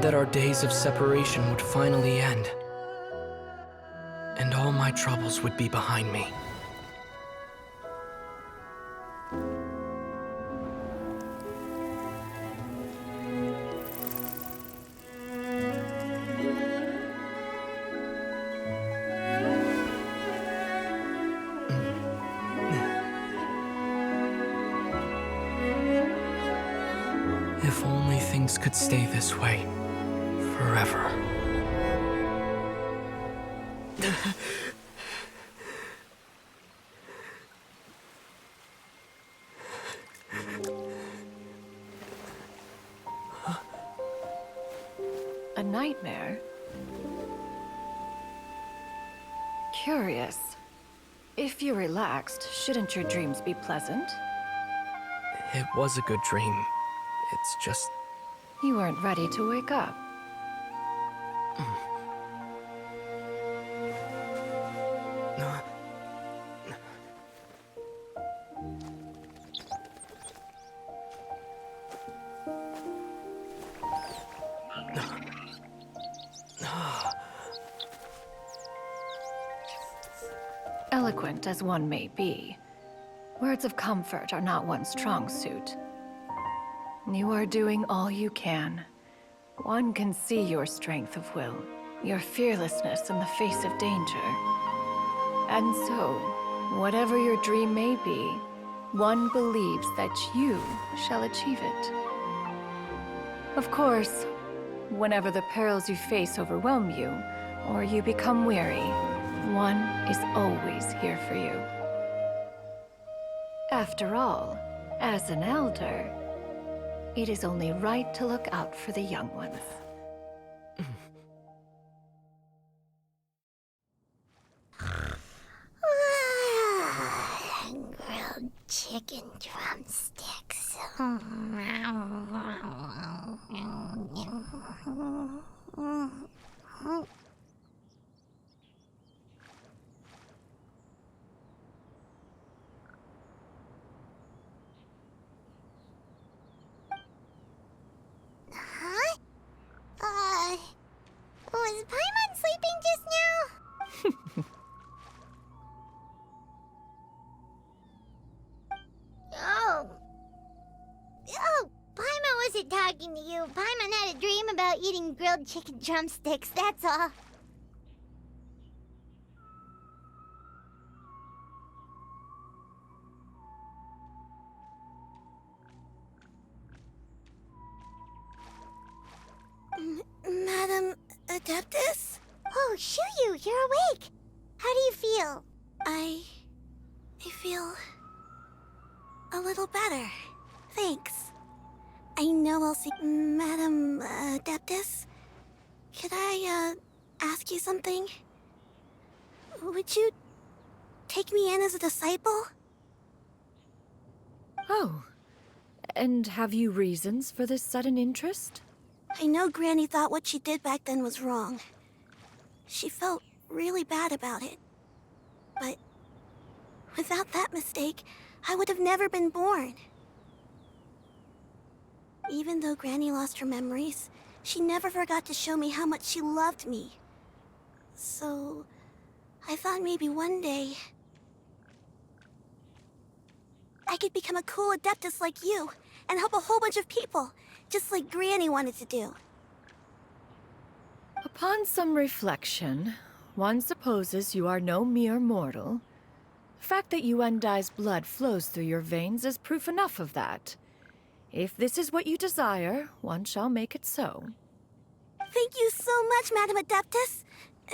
that our days of separation would finally end, and all my troubles would be behind me. If only things could stay this way forever. nightmare. Curious. If you're relaxed, shouldn't your dreams be pleasant? It was a good dream. It's just... You weren't ready to wake up. Eloquent as one may be, words of comfort are not one's strong suit. You are doing all you can. One can see your strength of will, your fearlessness in the face of danger. And so, whatever your dream may be, one believes that you shall achieve it. Of course, whenever the perils you face overwhelm you, or you become weary, one is always here for you. After all, as an elder, it is only right to look out for the young ones. Grilled chicken drumsticks. Was Paimon sleeping just now? Oh, Paimon wasn't talking to you. Paimon had a dream about eating grilled chicken drumsticks, that's all. Madam Adeptus? Oh, Shuyu, you're awake. How do you feel? I feel a little better. Thanks. I know I'll see Madam Adeptus. Could I ask you something? Would you take me in as a disciple? Oh, and have you reasons for this sudden interest? I know Granny thought what she did back then was wrong. She felt really bad about it. But without that mistake, I would have never been born. Even though Granny lost her memories, she never forgot to show me how much she loved me. So, I thought maybe one day I could become a cool Adeptus like you and help a whole bunch of people, just like Granny wanted to do. Upon some reflection, one supposes you are no mere mortal. The fact that Yuendai's blood flows through your veins is proof enough of that. If this is what you desire, one shall make it so. Thank you so much, Madam Adeptus.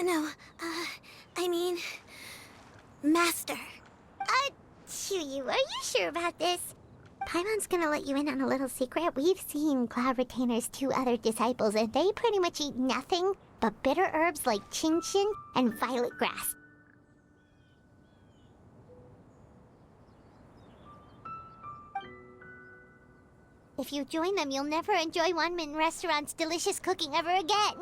No, I mean, Master. Shuyu, are you sure about this? Paimon's gonna let you in on a little secret. We've seen Cloud Retainer's 2 other disciples, and they pretty much eat nothing but bitter herbs like chinchin and violet grass. If you join them, you'll never enjoy Wanmin Restaurant's delicious cooking ever again.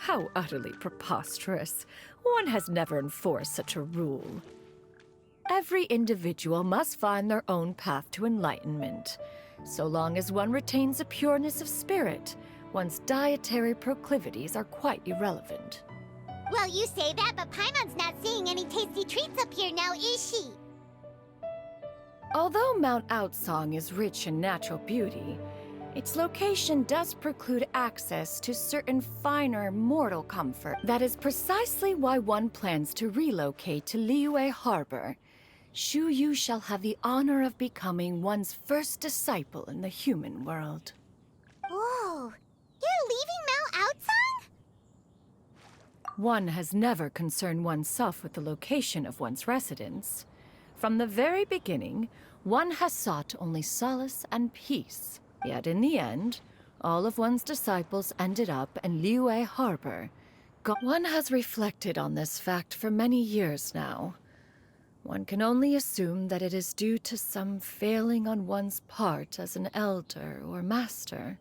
How utterly preposterous. One has never enforced such a rule. Every individual must find their own path to enlightenment. So long as one retains a pureness of spirit, one's dietary proclivities are quite irrelevant. Well, you say that, but Paimon's not seeing any tasty treats up here now, is she? Although Mount Outsong is rich in natural beauty, its location does preclude access to certain finer mortal comfort. That is precisely why one plans to relocate to Liyue Harbor. Shuyu shall have the honor of becoming one's first disciple in the human world. Whoa! You're leaving Mount Outsong? One has never concerned oneself with the location of one's residence. From the very beginning, one has sought only solace and peace. Yet in the end, all of one's disciples ended up in Liyue Harbor. One has reflected on this fact for many years now. One can only assume that it is due to some failing on one's part as an elder or master.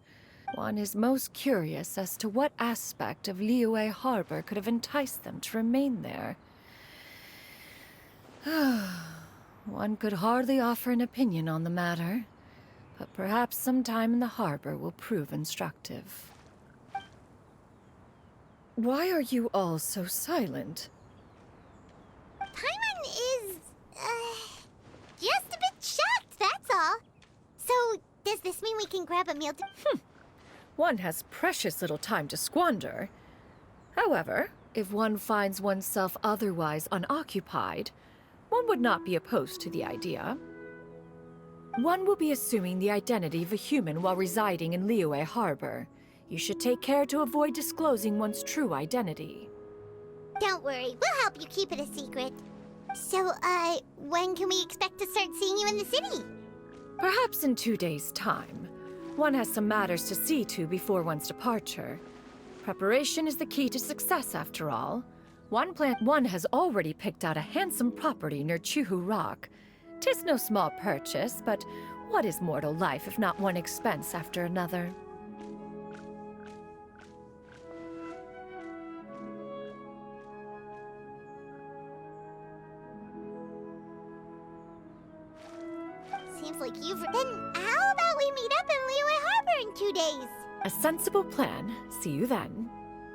One is most curious as to what aspect of Liyue Harbor could have enticed them to remain there. One could hardly offer an opinion on the matter, but perhaps some time in the harbor will prove instructive. Why are you all so silent? Paimon is, just a bit shocked, that's all. So, does this mean we can grab a meal to— One has precious little time to squander. However, if one finds oneself otherwise unoccupied, one would not be opposed to the idea. One will be assuming the identity of a human while residing in Liyue Harbor. You should take care to avoid disclosing one's true identity. Don't worry, we'll help you keep it a secret. So, when can we expect to start seeing you in the city? Perhaps in 2 days' time. One has some matters to see to before one's departure. Preparation is the key to success, after all. One has already picked out a handsome property near Chuhu Rock. 'Tis no small purchase, but what is mortal life if not one expense after another? Seems like you've— Then how about we meet up in Liyue Harbor in 2 days? A sensible plan. See you then.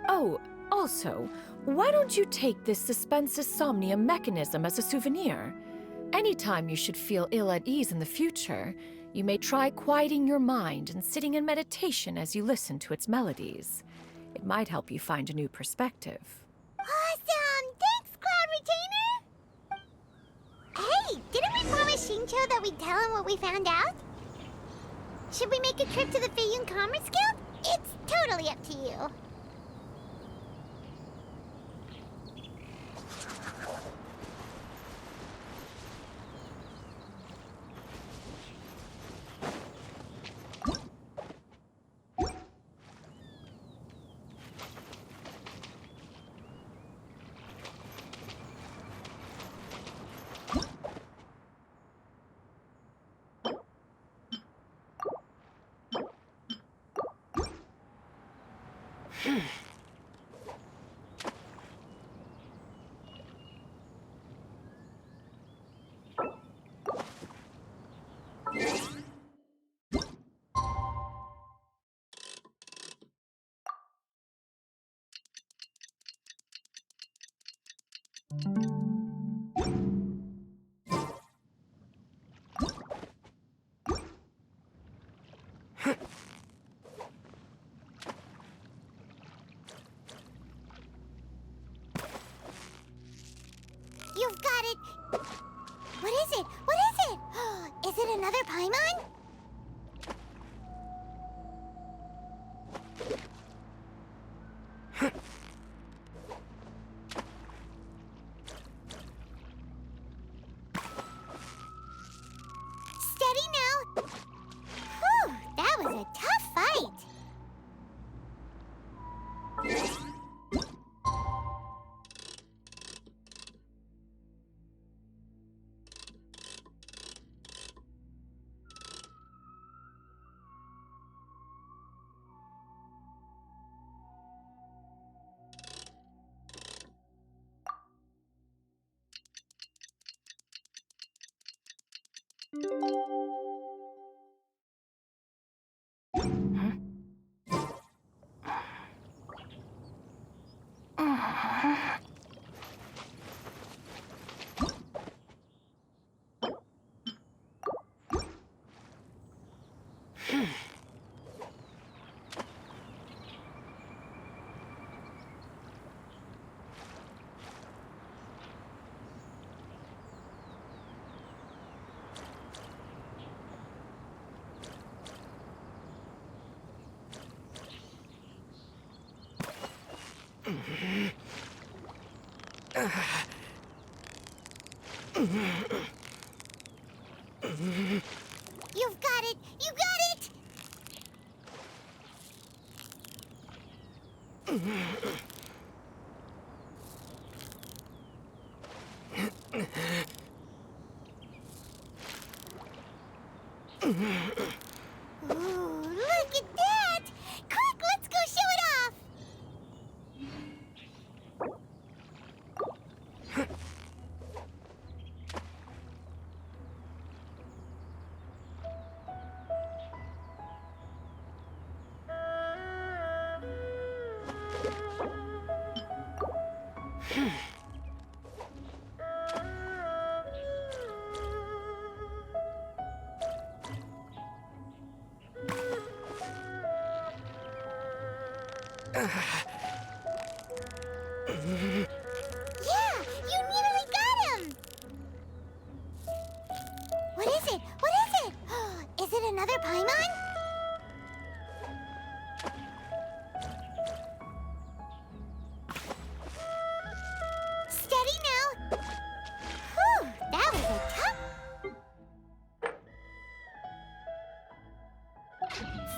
Oh, also, why don't you take this suspense insomnia mechanism as a souvenir? Anytime you should feel ill at ease in the future, you may try quieting your mind and sitting in meditation as you listen to its melodies. It might help you find a new perspective. Awesome! Thanks, Cloud Retainer! Hey, didn't we promise Shincho that we'd tell him what we found out? Should we make a trip to the Feiyun Commerce Guild? It's totally up to you. You've got it! What is it? What is it? Is it another Paimon? Steady now! Whew, that was a tough fight! You've got it! You got it! Look at that! Quick, let's go show it off! Yeah, you nearly got him! What is it? What is it? Is it another Paimon? Steady now! Whew, that was a tough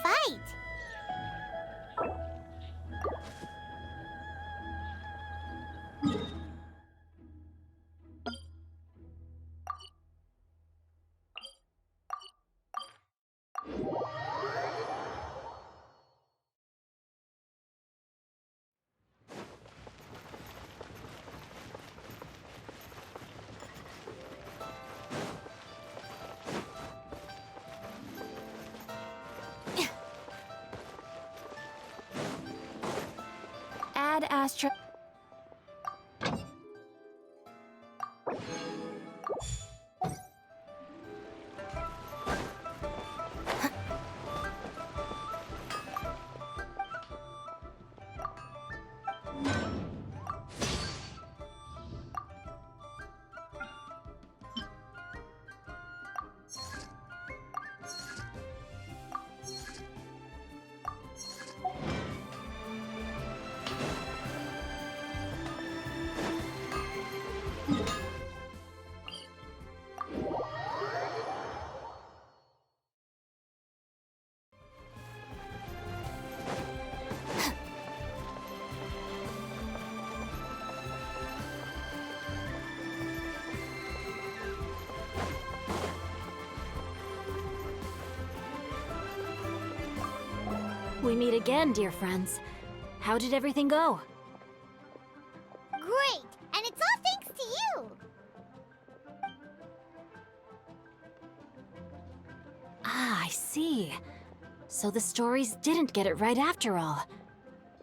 fight! Add Astro. We meet again, dear friends. How did everything go? Great! And it's all thanks to you! Ah, I see. So the stories didn't get it right after all.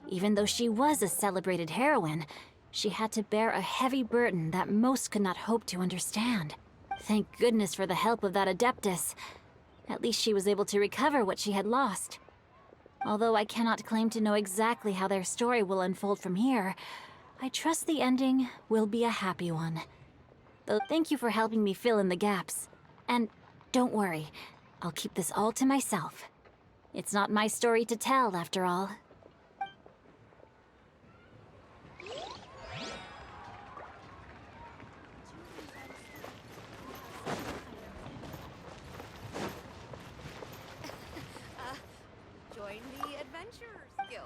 Even though she was a celebrated heroine, she had to bear a heavy burden that most could not hope to understand. Thank goodness for the help of that Adeptus. At least she was able to recover what she had lost. Although I cannot claim to know exactly how their story will unfold from here, I trust the ending will be a happy one. Though thank you for helping me fill in the gaps. And don't worry, I'll keep this all to myself. It's not my story to tell, after all. Join the Adventurers Guild.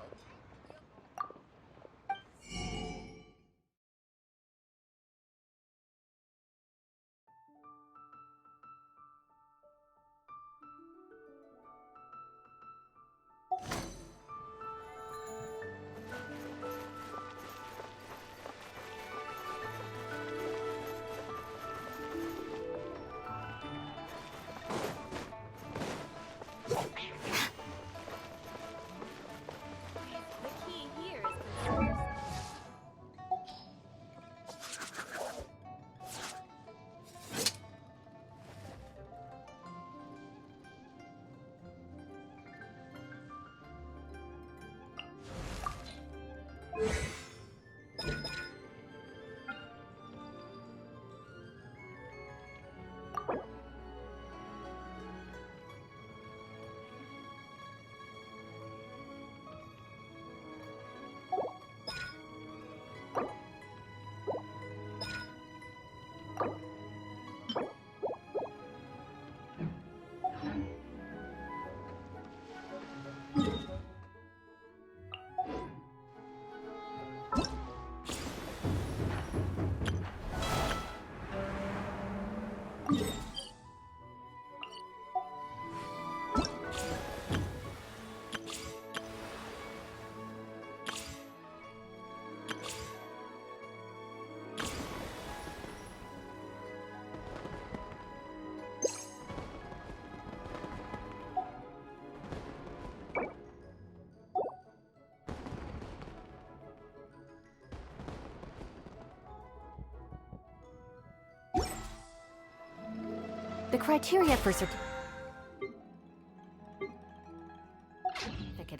The criteria for certificate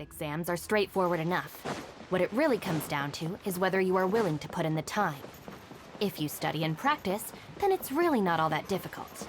exams are straightforward enough. What it really comes down to is whether you are willing to put in the time. If you study and practice, then it's really not all that difficult.